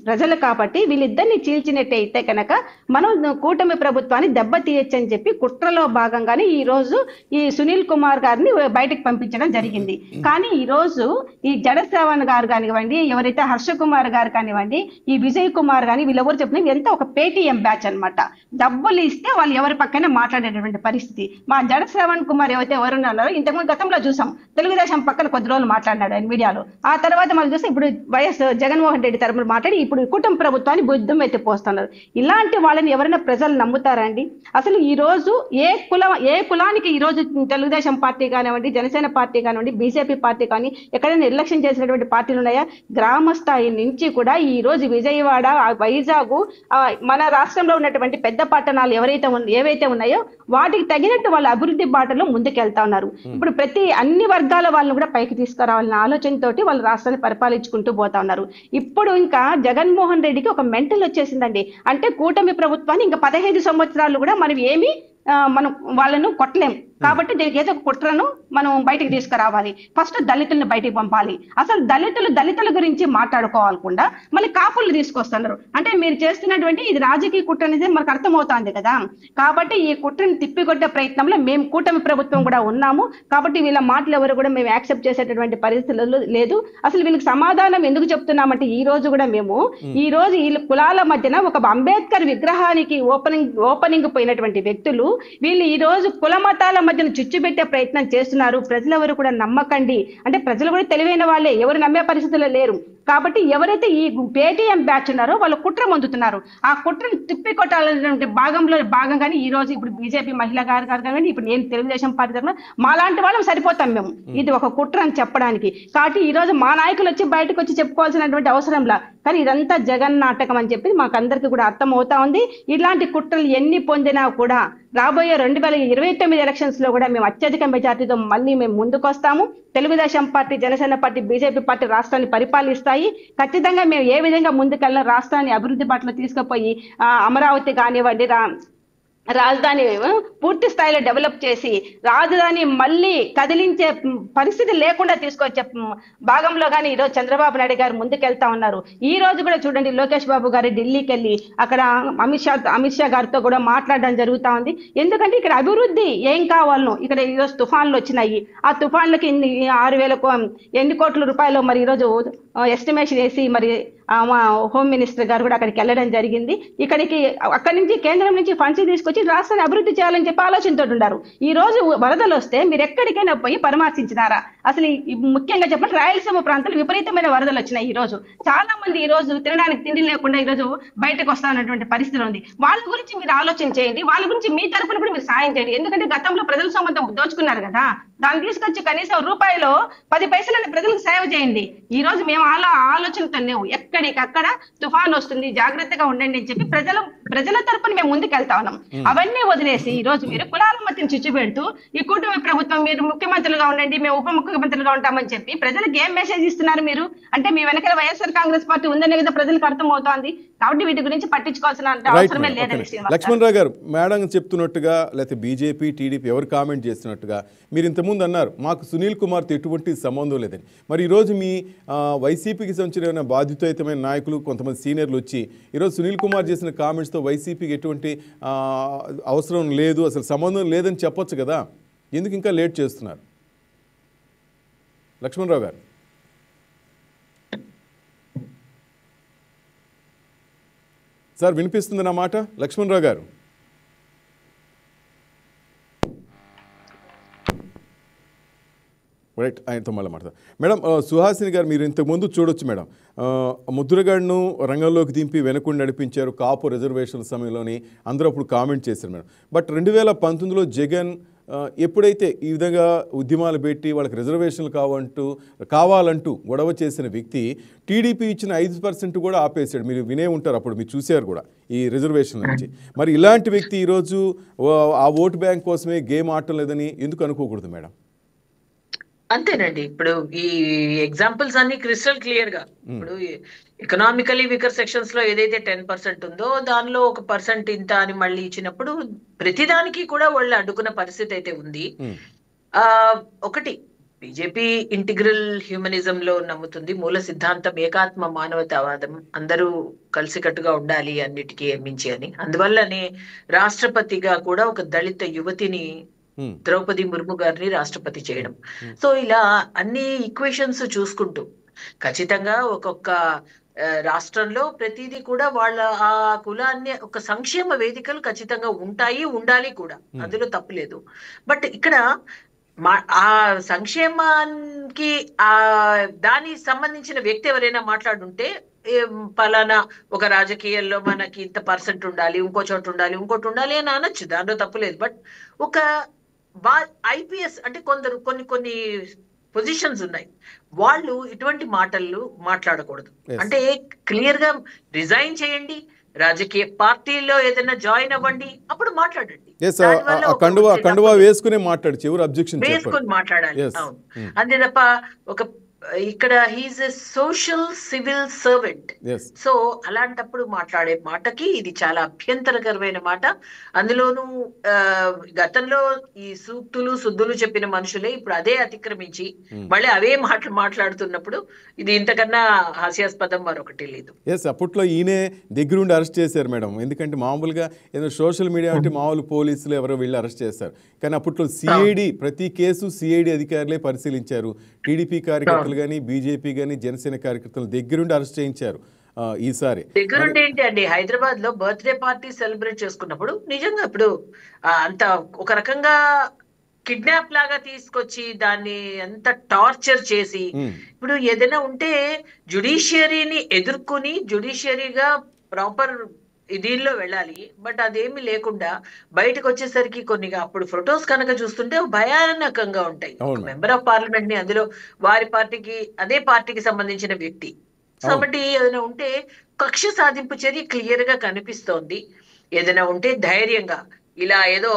ప్రజలు కాబట్టి వీళ్ళిద్దరిని చీల్చినట్టయితే కనుక మనం కూటమి ప్రభుత్వాన్ని దెబ్బతీయచ్చని చెప్పి కుట్రలో భాగంగానే ఈ రోజు ఈ సునీల్ కుమార్ గారిని బయటకు పంపించడం జరిగింది. కానీ ఈ రోజు ఈ జడశ్రవణ్ గారు కానివ్వండి, ఎవరైతే హర్ష కుమార్ గారు కానివ్వండి, ఈ విజయ్ కుమార్ కానీ వీళ్ళెవరు చెప్పిన ఎంత ఒక పేటీఎం బ్యాచ్ అన్నమాట. డబ్బులు ఇస్తే వాళ్ళు ఎవరి పక్కన మాట్లాడేటువంటి పరిస్థితి. మా జడశ్రవణ్ కుమార్ ఎవరున్నారో ఇంతకుముందు గతంలో చూసాం, తెలుగుదేశం పక్కన కొద్ది రోజులు మాట్లాడినాడు ఆయన మీడియాలో. ఆ తర్వాత మనం చూస్తే ఇప్పుడు వైఎస్ జగన్మోహన్ రెడ్డి తరపున మాట్లాడి ఇప్పుడు కుటుంబ ప్రభుత్వాన్ని బుద్ధం ఎత్తిపోస్తున్నారు. ఇలాంటి వాళ్ళని ఎవరైనా ప్రజలు నమ్ముతారండి? అసలు ఈ రోజు ఏ కులానికి ఈ రోజు తెలుగుదేశం పార్టీ కానివ్వండి, జనసేన పార్టీ కానివ్వండి, బీజేపీ పార్టీ కానీ ఎక్కడైనా నిర్లక్ష్యం చేసినటువంటి పార్టీలు ఉన్నాయా? గ్రామ స్థాయి నుంచి కూడా ఈ రోజు విజయవాడ, వైజాగ్, మన రాష్ట్రంలో ఉన్నటువంటి పెద్ద పట్టణాలు ఏవైతే ఉన్నాయో వాటికి తగినట్టు వాళ్ళ అభివృద్ధి బాటలో ముందుకెళ్తా ఉన్నారు. ఇప్పుడు అన్ని వర్గాల వాళ్ళని కూడా పైకి తీసుకురావాలన్న ఆలోచనతోటి వాళ్ళు రాష్ట్రాన్ని పరిపాలించుకుంటూ పోతా ఉన్నారు. ఇప్పుడు ఇంకా జగన్మోహన్ రెడ్డికి ఒక మెంటల్ వచ్చేసిందండి. అంటే కూటమి ప్రభుత్వాన్ని ఇంకా 15 సంవత్సరాలు కూడా మనం వాళ్ళను కొట్టలేం. కాబట్టి దీనికి ఏదో ఒక కుట్రను మనం బయటికి తీసుకురావాలి. ఫస్ట్ దళితులను బయటికి పంపాలి. అసలు దళితుల గురించి మాట్లాడుకోవాలకుండా మళ్ళీ కాపులు తీసుకొస్తున్నారు. అంటే మీరు చేస్తున్నటువంటి ఇది రాజకీయ కుట్ర అనేది మనకు అర్థమవుతుంది కదా. కాబట్టి ఈ కుట్రను తిప్పికొట్టే ప్రయత్నంలో మేము కూటమి ప్రభుత్వం కూడా ఉన్నాము. కాబట్టి వీళ్ళ మాటలు ఎవరు కూడా మేము యాక్సెప్ట్ చేసేటటువంటి పరిస్థితులు లేదు. అసలు వీళ్ళకి సమాధానం ఎందుకు చెప్తున్నామంటే ఈ రోజు కూడా మేము ఈ రోజు ఈ కులాల మధ్యన ఒక అంబేద్కర్ విగ్రహానికి ఓపెనింగ్ పోయినటువంటి వ్యక్తులు వీళ్ళు ఈ రోజు కుల మతాల మధ్యన చిచ్చు పెట్టే ప్రయత్నం చేస్తున్నారు. ప్రజలెవరు కూడా నమ్మకండి అంటే ప్రజలు కూడా తెలివైన వాళ్ళే, ఎవరు నమ్మే పరిస్థితుల్లో లేరు. కాబట్టి ఎవరైతే ఈ పేటీఎం బ్యాచ్ ఉన్నారో వాళ్ళు కుట్ర పొందుతున్నారు. ఆ కుట్రను తిప్పి కొట్టాలనే భాగంగానే ఈ రోజు ఇప్పుడు బీజేపీ మహిళా గారు కానీ ఇప్పుడు నేను తెలుగుదేశం పార్టీ తరఫున మాలాంటి వాళ్ళం సరిపోతాం మేము ఇది ఒక కుట్ర అని చెప్పడానికి. కాబట్టి ఈ రోజు మా నాయకులు వచ్చి బయటకు వచ్చి చెప్పుకోవాల్సినటువంటి అవసరంలా, కానీ ఇదంతా జగన్ నాటకం అని చెప్పి మాకు అందరికీ కూడా అర్థం అవుతా ఉంది. ఇలాంటి కుట్రలు ఎన్ని పొందినా కూడా రాబోయే 2029 ఎలక్షన్స్ లో కూడా మేము అత్యధిక మెజార్టీతో మళ్ళీ మేము ముందుకు వస్తాము. Telugu Desam party, Janasena party, BJP party రాష్ట్రాన్ని పరిపాలిస్తాయి. ఖచ్చితంగా మేము ఏ విధంగా ముందుకెళ్ళిన రాష్ట్రాన్ని అభివృద్ధి బాటలో తీసుకుపోయి అమరావతి కానివ్వండి, రాజధాని పూర్తి స్థాయిలో డెవలప్ చేసి రాజధాని మళ్ళీ కదిలించే పరిస్థితి లేకుండా తీసుకొచ్చే భాగంలో కానీ ఈరోజు చంద్రబాబు నాయుడు గారు ముందుకెళ్తా ఉన్నారు. ఈ రోజు కూడా చూడండి లోకేష్ బాబు గారు ఢిల్లీకి వెళ్ళి అక్కడ అమిత్ షా గారితో కూడా మాట్లాడడం జరుగుతా ఉంది. ఎందుకంటే ఇక్కడ అభివృద్ధి ఏం కావాలనో ఇక్కడ ఈరోజు తుఫాన్లు వచ్చినాయి. ఆ తుఫాన్లకి 6,000 ఎన్ని కోట్ల రూపాయలు మరి ఈరోజు ఎస్టిమేషన్ వేసి మరి మా హోమ్ మినిస్టర్ గారు కూడా అక్కడికి వెళ్ళడం జరిగింది. అక్కడి నుంచి కేంద్రం నుంచి ఫండ్స్ తీసుకొచ్చి రాష్ట్రాన్ని అభివృద్ధి చేయాలని చెప్పి ఆలోచనతో ఉన్నారు. ఈ రోజు వరదలు వస్తే మీరు ఎక్కడికైనా పోయి పరామర్శించినారా? అసలు ముఖ్యంగా చెప్పండి, రాయలసీమ ప్రాంతాలు విపరీతమైన వరదలు వచ్చినాయి. ఈ రోజు చాలా మంది ఈ రోజు తినడానికి తిండి లేకుండా ఈ రోజు బయటకు వస్తానటువంటి పరిస్థితి ఉంది. వాళ్ళ గురించి మీరు ఆలోచన చేయండి, వాళ్ళ గురించి మీ తరపున కూడా మీరు సాయం చేయండి. ఎందుకంటే గతంలో ప్రజల సొమ్ము దోచుకున్నారు కదా, దాన్ని తీసుకొచ్చి కనీసం రూపాయలో 10 పైసలు ప్రజలకు సేవ చేయండి. ఈ రోజు మేము ఆలోచనతో లేవు. ఎక్కడికక్కడ తుఫాన్ వస్తుంది, జాగ్రత్తగా ఉండండి అని చెప్పి ప్రజల తరపున మేము ముందుకు వెళ్తా ఉన్నాం. అవన్నీ వదిలేసి ఈ రోజు మీరు కులాల మధ్యని చిచ్చు పెడుతూ ఈ కూటమి ప్రభుత్వం మీరు ముఖ్యమంత్రులుగా ఉండండి, మేము ఉప ముఖ్యమంత్రులుగా ఉంటామని చెప్పి ప్రజలకు ఏం మెసేజ్ ఇస్తున్నారు మీరు? అంటే మీ వెనకాల వైఎస్ఆర్ కాంగ్రెస్ పార్టీ ఉందనే కదా ప్రజలకు అర్థమవుతోంది. కాబట్టి వీటి గురించి పట్టించుకోవాల్సిన అవసరమే లేదండి. లక్ష్మణ్ రావు గారు, మేడం చెప్తున్నట్టుగా లేకపోతే బీజేపీ టీడీపీ ఎవరు కామెంట్ చేస్తున్నట్టుగా మీరు ఇంతకుముందు అన్నారు మాకు సునీల్ కుమార్తో ఎటువంటి సంబంధం లేదని. మరి ఈరోజు మీ వైసీపీకి సంబంధించిన బాధ్యతాయుతమైన నాయకులు కొంతమంది సీనియర్లు వచ్చి ఈరోజు సునీల్ కుమార్ చేసిన కామెంట్స్తో వైసీపీకి ఎటువంటి అవసరం లేదు, అసలు సంబంధం లేదని చెప్పొచ్చు కదా, ఎందుకు ఇంకా లేట్ చేస్తున్నారు? లక్ష్మణ్ రావు గారు. సార్ వినిపిస్తుంది నా మాట? లక్ష్మణ్ రావు గారు. రైట్, ఆయనతో మళ్ళీ మాట్లాడతాం. మేడం సుహాసిని గారు, మీరు ఇంతకుముందు చూడొచ్చు మేడం, ముద్రగడను రంగంలోకి దింపి వెనకుండి నడిపించారు కాపు రిజర్వేషన్ల సమయంలోని అందరూ అప్పుడు కామెంట్ చేశారు మేడం. బట్ 2019లో జగన్ ఎప్పుడైతే ఈ విధంగా ఉద్యమాలు పెట్టి వాళ్ళకి రిజర్వేషన్లు కావాలంటూ గొడవ చేసిన వ్యక్తి టీడీపీ ఇచ్చిన 5% కూడా ఆపేశాడు. మీరు వినే ఉంటారు, అప్పుడు మీరు చూశారు కూడా ఈ రిజర్వేషన్ నుంచి. మరి ఇలాంటి వ్యక్తి ఈరోజు ఆ ఓటు బ్యాంక్ కోసమే గేమ్ ఆడటం లేదని ఎందుకు అనుకోకూడదు మేడం? అంతేనండి. ఇప్పుడు ఈ ఎగ్జాంపుల్స్ అన్ని క్రిస్టల్ క్లియర్ గా, ఇప్పుడు ఎకనామికలీ వీకర్ సెక్షన్స్ లో ఏదైతే 10% ఉందో దానిలో 1% ఇంత అని మళ్ళీ ఇచ్చినప్పుడు ప్రతిదానికి కూడా వాళ్ళు అడ్డుకున్న పరిస్థితి అయితే ఉంది. ఒకటి, బీజేపీ ఇంటిగ్రల్ హ్యూమనిజం లో నమ్ముతుంది, మూల సిద్ధాంతం ఏకాత్మ మానవతావాదం, అందరూ కలిసికట్టుగా ఉండాలి అన్నిటికీ మించి అని. అందువల్లనే రాష్ట్రపతిగా కూడా ఒక దళిత యువతిని ద్రౌపది ముర్ము గారిని రాష్ట్రపతి చేయడం. సో ఇలా అన్ని ఈక్వేషన్స్ చూసుకుంటూ ఖచ్చితంగా ఒక్కొక్క రాష్ట్రంలో ప్రతిదీ కూడా వాళ్ళ ఆ కులాన్ని ఒక సంక్షేమ వేదికలు ఖచ్చితంగా ఉంటాయి, ఉండాలి కూడా, అందులో తప్పులేదు. బట్ ఇక్కడ ఆ సంక్షేమానికి దానికి సంబంధించిన వ్యక్తి ఎవరైనా మాట్లాడుంటే పలానా ఒక రాజకీయాల్లో మనకి ఇంత % ఉండాలి, ఇంకో చోట ఉండాలి, ఇంకోటి ఉండాలి అని అనొచ్చు, దాంట్లో తప్పులేదు. బట్ ఒక ఐపీఎస్ అంటే కొన్ని పొజిషన్స్ ఉన్నాయి, వాళ్ళు ఇటువంటి మాటలు మాట్లాడకూడదు. అంటే క్లియర్ గా రిజైన్ చేయండి, రాజకీయ పార్టీలో ఏదైనా జాయిన్ అవ్వండి, అప్పుడు మాట్లాడండి. వేసుకుని మాట్లాడాలి. అవును, అంతే తప్ప ఒక ఇక్కడ he is a social civil servant. So అలాంటప్పుడు మాట్లాడే మాటకి ఇది చాలా అభ్యంతరకరమైన మాట. అందులోనూ గతంలో ఈ సూక్తులు శుద్ధులు చెప్పిన మనుషులే ఇప్పుడు అదే అతిక్రమించి మళ్ళీ అవే మాటలు మాట్లాడుతున్నప్పుడు ఇది ఇంతకన్నా హాస్యాస్పదం మరొకటి లేదు. అప్పట్లో ఈయనే దగ్గరుండి అరెస్ట్ చేశారు మేడం. ఎందుకంటే మామూలుగా ఏదో సోషల్ మీడియా అంటే మామూలు పోలీసులు ఎవరో వెళ్ళి అరెస్ట్ చేస్తారు, కానీ అప్పట్లో సిఐడి ప్రతి కేసు సిఐడి అధికారులే పరిశీలించారు. టీడీపీ కార్యకర్తలు కానీ బీజేపీ కానీ జనసేన కార్యకర్తలు దగ్గరుండి అరెస్ట్ చేయించారు. ఈసారి దగ్గరుండి ఏంటి అండి, హైదరాబాద్ లో బర్త్డే పార్టీ సెలబ్రేట్ చేసుకున్నప్పుడు నిజంగా ఇప్పుడు అంత ఒక రకంగా కిడ్నాప్ లాగా తీసుకొచ్చి దాన్ని అంత టార్చర్ చేసి ఇప్పుడు ఏదైనా ఉంటే జ్యుడిషియరీని ఎదుర్కొని జ్యుడిషియరీగా ప్రాపర్ దీనిలో వెళ్ళాలి. బట్ అదేమి లేకుండా బయటకు వచ్చేసరికి కొన్ని అప్పుడు ఫొటోస్ కనుక చూస్తుంటే భయానకంగా ఉంటాయి. మెంబర్ ఆఫ్ పార్లమెంట్ ని, అందులో వారి పార్టీకి అదే పార్టీకి సంబంధించిన వ్యక్తి. కాబట్టి ఏదైనా ఉంటే కక్ష సాధింపు చర్య క్లియర్ గా కనిపిస్తోంది. ఏదైనా ఉంటే ధైర్యంగా ఇలా ఏదో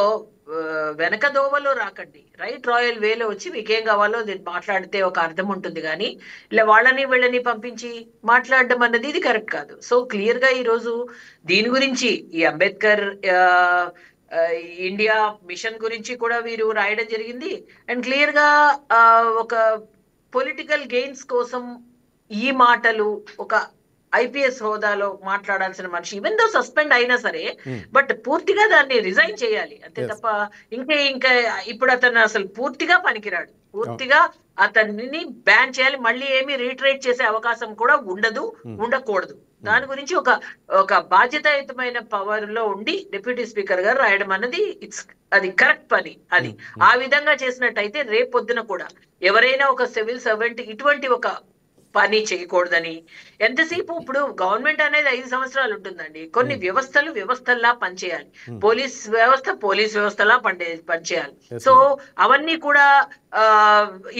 వెనక దోవలో రాకండి, రైట్ రాయల్ వేలో వచ్చి మీకేం కావాలో దీన్ని మాట్లాడితే ఒక అర్థం ఉంటుంది. కానీ ఇలా వీళ్ళని పంపించి మాట్లాడడం అన్నది ఇది కరెక్ట్ కాదు. సో క్లియర్ గా ఈ రోజు దీని గురించి ఈ అంబేద్కర్ ఇండియా మిషన్ గురించి కూడా వీరు రాయడం జరిగింది. అండ్ క్లియర్ గా ఒక పొలిటికల్ గెయిన్స్ కోసం ఈ మాటలు ఒక ఐపీఎస్ హోదాలో మాట్లాడాల్సిన మనిషి ఈవెన్ దో సస్పెండ్ అయినా సరే బట్ పూర్తిగా దాన్ని రిజైన్ చేయాలి అంతే తప్ప ఇంకా ఇప్పుడు అతను అసలు పూర్తిగా పనికిరాడు. పూర్తిగా అతన్ని బ్యాన్ చేయాలి. మళ్ళీ ఏమి రీట్రేట్ చేసే అవకాశం కూడా ఉండకూడదు. దాని గురించి ఒక బాధ్యతాయుతమైన పవర్ లో ఉండి డిప్యూటీ స్పీకర్ గారు రాయడం అన్నది అది కరెక్ట్ పని. అది ఆ విధంగా చేసినట్టయితే రేపొద్దున కూడా ఎవరైనా ఒక సివిల్ సర్వెంట్ ఇటువంటి ఒక పని చేయకూడదని. ఎంతసేపు ఇప్పుడు గవర్నమెంట్ అనేది 5 సంవత్సరాలు ఉంటుందండి. కొన్ని వ్యవస్థల్లా పనిచేయాలి. పోలీస్ వ్యవస్థలా పనిచేయాలి. సో అవన్నీ కూడా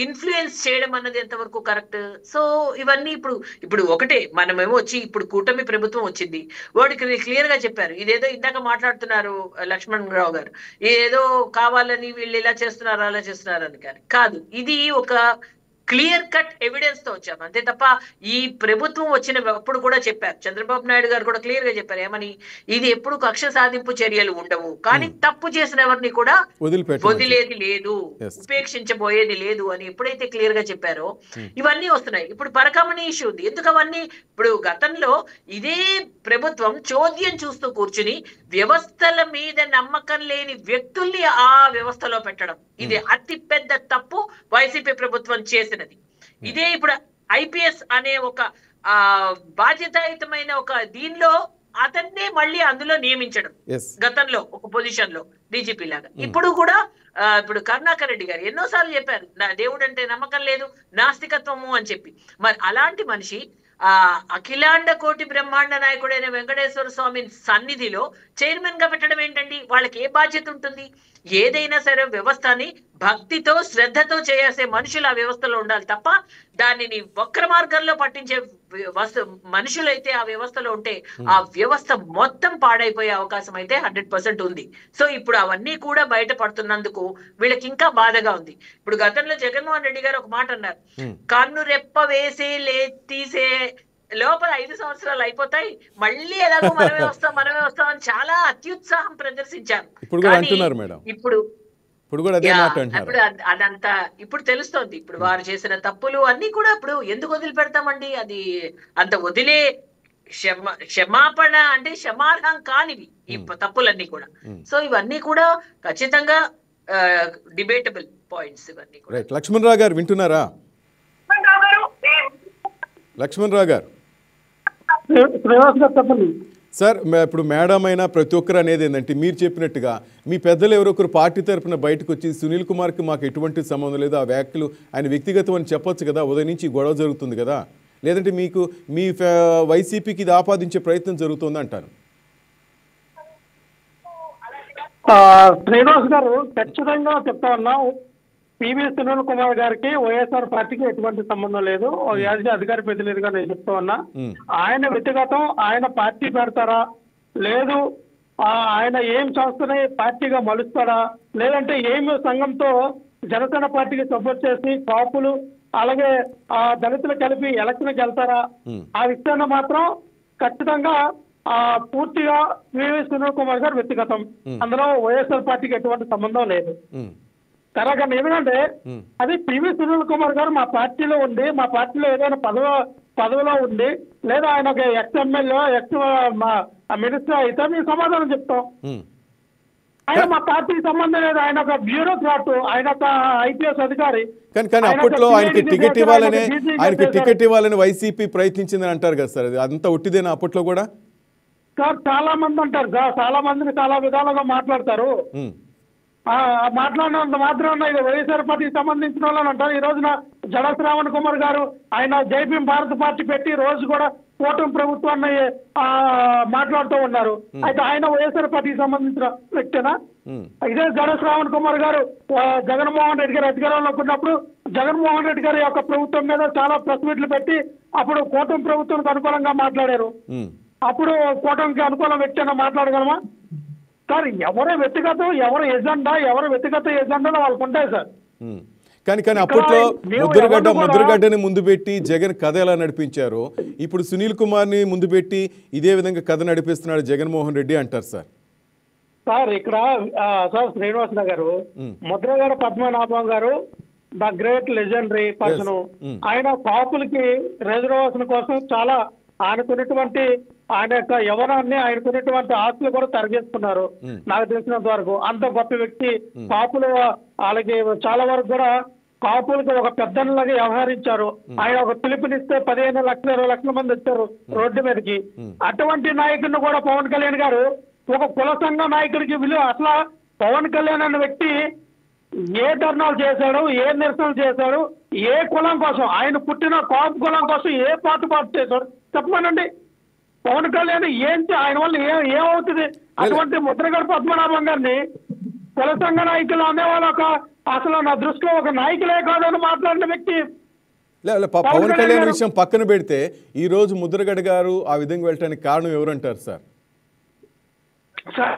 ఇన్ఫ్లుయెన్స్ చేయడం అన్నది ఎంతవరకు కరెక్ట్? సో ఇవన్నీ ఇప్పుడు ఒకటే మనమేమో వచ్చి ఇప్పుడు కూటమి ప్రభుత్వం వచ్చింది, వాడికి క్లియర్ గా చెప్పారు. ఇదేదో ఇందాక మాట్లాడుతున్నారు లక్ష్మణ్ రావు గారు, ఏదో కావాలని వీళ్ళు ఇలా చేస్తున్నారు అలా చేస్తున్నారు అని కాదు. ఇది ఒక క్లియర్ కట్ ఎవిడెన్స్ తో వచ్చాము అంతే తప్ప ఈ ప్రభుత్వం వచ్చినప్పుడు కూడా చెప్పారు, చంద్రబాబు నాయుడు గారు కూడా క్లియర్ గా చెప్పారు ఏమని, ఇది ఎప్పుడు కక్ష సాధింపు చర్యలు ఉండవు, కానీ తప్పు చేసిన ఎవరిని కూడా వదిలేది లేదు, ఉపేక్షించబోయేది లేదు అని ఎప్పుడైతే క్లియర్ గా చెప్పారో ఇవన్నీ వస్తున్నాయి. ఇప్పుడు పరకమణి ఇష్యూ ఉంది. ఎందుకు అవన్నీ? ఇప్పుడు గతంలో ఇదే ప్రభుత్వం చోద్యం చూస్తూ కూర్చుని వ్యవస్థల మీద నమ్మకం లేని వ్యక్తుల్ని ఆ వ్యవస్థలో పెట్టడం, ఇది అతి పెద్ద తప్పు వైసీపీ ప్రభుత్వం చేసినది. ఇదే ఇప్పుడు ఐపీఎస్ అనే ఒక బాధ్యతాయుతమైన ఒక దీనిలో అతన్నే మళ్ళీ అందులో నియమించడం, గతంలో ఒక పొజిషన్ లో డీజీపీ లాగా. ఇప్పుడు కూడా ఇప్పుడు కరుణాకర్ రెడ్డి గారు ఎన్నోసార్లు చెప్పారు నా దేవుడు అంటే నమ్మకం లేదు, నాస్తికత్వము అని చెప్పి. మరి అలాంటి మనిషి అఖిలాండ కోటి బ్రహ్మాండ నాయకుడైన వెంకటేశ్వర స్వామి సన్నిధిలో చైర్మన్ గా పెట్టడం ఏంటండి? వాళ్ళకి ఏ బాధ్యత ఉంటుంది? ఏదైనా సరే వ్యవస్థని భక్తితో శ్రద్ధతో చేసే మనుషులు ఆ వ్యవస్థలో ఉండాలి తప్ప దానిని వక్ర మార్గంలో పట్టించే మనుషులైతే ఆ వ్యవస్థలో ఉంటే ఆ వ్యవస్థ మొత్తం పాడైపోయే అవకాశం అయితే 100% ఉంది. సో ఇప్పుడు అవన్నీ కూడా బయటపడుతున్నందుకు వీళ్ళకి ఇంకా బాధగా ఉంది. ఇప్పుడు గతంలో జగన్మోహన్ రెడ్డి గారు ఒక మాట అన్నారు, కన్ను రెప్ప వేసే తీసే లోపల 5 సంవత్సరాలు అయిపోతాయి, మళ్ళీ ఎలాగో మనమే వస్తాం అని చాలా అత్యుత్సాహం ప్రదర్శించారు. ఇప్పుడు అదంతా ఇప్పుడు తెలుస్తోంది. ఇప్పుడు వారు చేసిన తప్పులు అన్ని కూడా ఇప్పుడు ఎందుకు వదిలిపెడతామండి? అది అంత వదిలే క్షమాపణ అంటే క్షమార్హం కానివి ఈ తప్పులన్నీ కూడా. సో ఇవన్నీ కూడా ఖచ్చితంగా డిబేటబుల్ పాయింట్స్ ఇవన్నీ కూడా. లక్ష్మణ్ రావు గారు వింటున్నారా? లక్ష్మణ్ రావు గారు సార్, ఇప్పుడు మేడం అయినా ప్రతి ఒక్కరు అనేది ఏంటంటే మీరు చెప్పినట్టుగా మీ పెద్దలు ఎవరొకరు పార్టీ తరఫున బయటకు వచ్చి సునీల్ కుమార్కి మాకు ఎటువంటి సంబంధం లేదు, ఆ వ్యాఖ్యలు ఆయన వ్యక్తిగతం అని చెప్పొచ్చు కదా, ఉదయం నుంచి గొడవ జరుగుతుంది కదా, లేదంటే మీకు మీ వైసీపీకి ఇది ఆపాదించే ప్రయత్నం జరుగుతుంది అంటారు. శ్రీనివాస్ గారు ఖచ్చితంగా చెప్తా ఉన్నాం, పివి సునీల్ కుమార్ గారికి వైఎస్ఆర్ పార్టీకి ఎటువంటి సంబంధం లేదు. అధికార ప్రతినిధిగా నేను చెప్తా ఉన్నా, ఆయన వ్యక్తిగతం ఆయన పార్టీ పెడతారా లేదు, ఆయన ఏం సంస్థని పార్టీగా మలుస్తాడా, లేదంటే ఏమి సంఘంతో జనసేన పార్టీకి సపోర్ట్ చేసి కాపులు అలాగే దళితులు కలిపి ఎలక్షన్కి వెళ్తారా, ఆ విషయాన్ని మాత్రం ఖచ్చితంగా పూర్తిగా పివి సునీల్ కుమార్ గారు వ్యక్తిగతం, అందులో వైఎస్ఆర్ పార్టీకి ఎటువంటి సంబంధం లేదు. తర్వాత ఎందుకంటే అది పివి సునీల్ కుమార్ గారు మా పార్టీలో ఉండి, మా పార్టీలో ఏదైనా పదవిలో ఉండి, లేదా ఆయన ఒక ఎక్స్ ఎమ్మెల్యే ఎక్స్ మినిస్టర్ అయితే మేము సమాధానం చెప్తాం. ఆయన మా పార్టీకి సంబంధం లేదు, ఆయన ఒక బ్యూరోక్రాట్, ఆయన ఒక ఐపీఎస్ అధికారి. కానీ అప్పట్లో ఆయనకి టికెట్ ఇవ్వాలని వైసీపీ ప్రయత్నించిందని అంటారు కదా సార్, అది అంతా ఒట్టిదేనా అప్పట్లో కూడా? సార్ చాలా మంది అంటారు సార్, చాలా మందిని చాలా విధాలుగా మాట్లాడతారు. మాట్లాడినంత మాత్రం ఇది వైఎస్ఆర్ పార్టీకి సంబంధించిన వాళ్ళని అంటారు. ఈ రోజున జడ శ్రావణ్ కుమార్ గారు ఆయన జైభీం భారత పార్టీ పెట్టి రోజు కూడా కూటమి ప్రభుత్వాన్ని మాట్లాడుతూ ఉన్నారు. అయితే ఆయన వైఎస్ఆర్ పార్టీకి సంబంధించిన వ్యక్తేనా? ఇదే జడ శ్రావణ్ కుమార్ గారు జగన్మోహన్ రెడ్డి గారు అధికారంలో ఉన్నప్పుడు జగన్మోహన్ రెడ్డి గారి యొక్క ప్రభుత్వం మీద చాలా ప్రెస్ మీట్లు పెట్టి అప్పుడు కూటమి ప్రభుత్వానికి అనుకూలంగా మాట్లాడారు. అప్పుడు కూటమికి అనుకూలం వ్యక్తి మాట్లాడగలమా సార్? ఎవరు వ్యక్తిగతం, ఎవరు వ్యక్తిగత ఎజెండాలో వాళ్ళకు ఉంటాయి సార్. కానీ అప్పట్లో ముద్రగడ్డని ముందు పెట్టి జగన్ కథ ఎలా నడిపించారో ఇప్పుడు సునీల్ కుమార్ ని ముందు పెట్టి ఇదే విధంగా కథ నడిపిస్తున్నాడు జగన్మోహన్ రెడ్డి అంటారు సార్. సార్ ఇక్కడ సార్ శ్రీనివాస గారు, ముద్రగడ పద్మనాభం గారు ద గ్రేట్ లెజెండరీ పర్సన్. ఆయన కాపులకి రిజర్వేషన్ కోసం చాలా ఆయనకున్నటువంటి ఆయన యొక్క యవనాన్ని ఆయనకున్నటువంటి ఆస్తులు కూడా తరగేసుకున్నారు. నాకు తెలిసినంత వరకు అంత గొప్ప వ్యక్తి. కాపులు అలాగే చాలా వరకు కూడా కాపులకు ఒక పెద్దలాగా వ్యవహరించారు. ఆయన ఒక పిలుపునిస్తే 15 లక్షలు 20 లక్షల మంది వచ్చారు రోడ్డు మీదకి. అటువంటి నాయకుడిని కూడా పవన్ కళ్యాణ్ గారు ఒక కుల సంఘ నాయకుడికి విలువ. అసలు పవన్ కళ్యాణ్ అనే వ్యక్తి ఏ ధర్నాలు చేశాడు, ఏ నిరసనలు చేశాడు, ఏ కులం కోసం, ఆయన పుట్టిన కాపు కులం కోసం ఏ పాటు చేశాడు చెప్పమనండి. పవన్ కళ్యాణ్ ఏంటి, ఆయన వల్ల ఏమవుతుంది? అటువంటి ముద్రగడ పద్మనాభం గారిని కుల సంఘ నాయకులు అనేవాళ్ళు అసలు నా దృష్టిలో ఒక నాయకులే కాదని మాట్లాడిన వ్యక్తి. పవన్ కళ్యాణ్ విషయం పక్కన పెడితే ఈ రోజు ముద్రగడ గారు ఆ విధంగా వెళ్ళడానికి కారణం ఎవరంటారు సార్?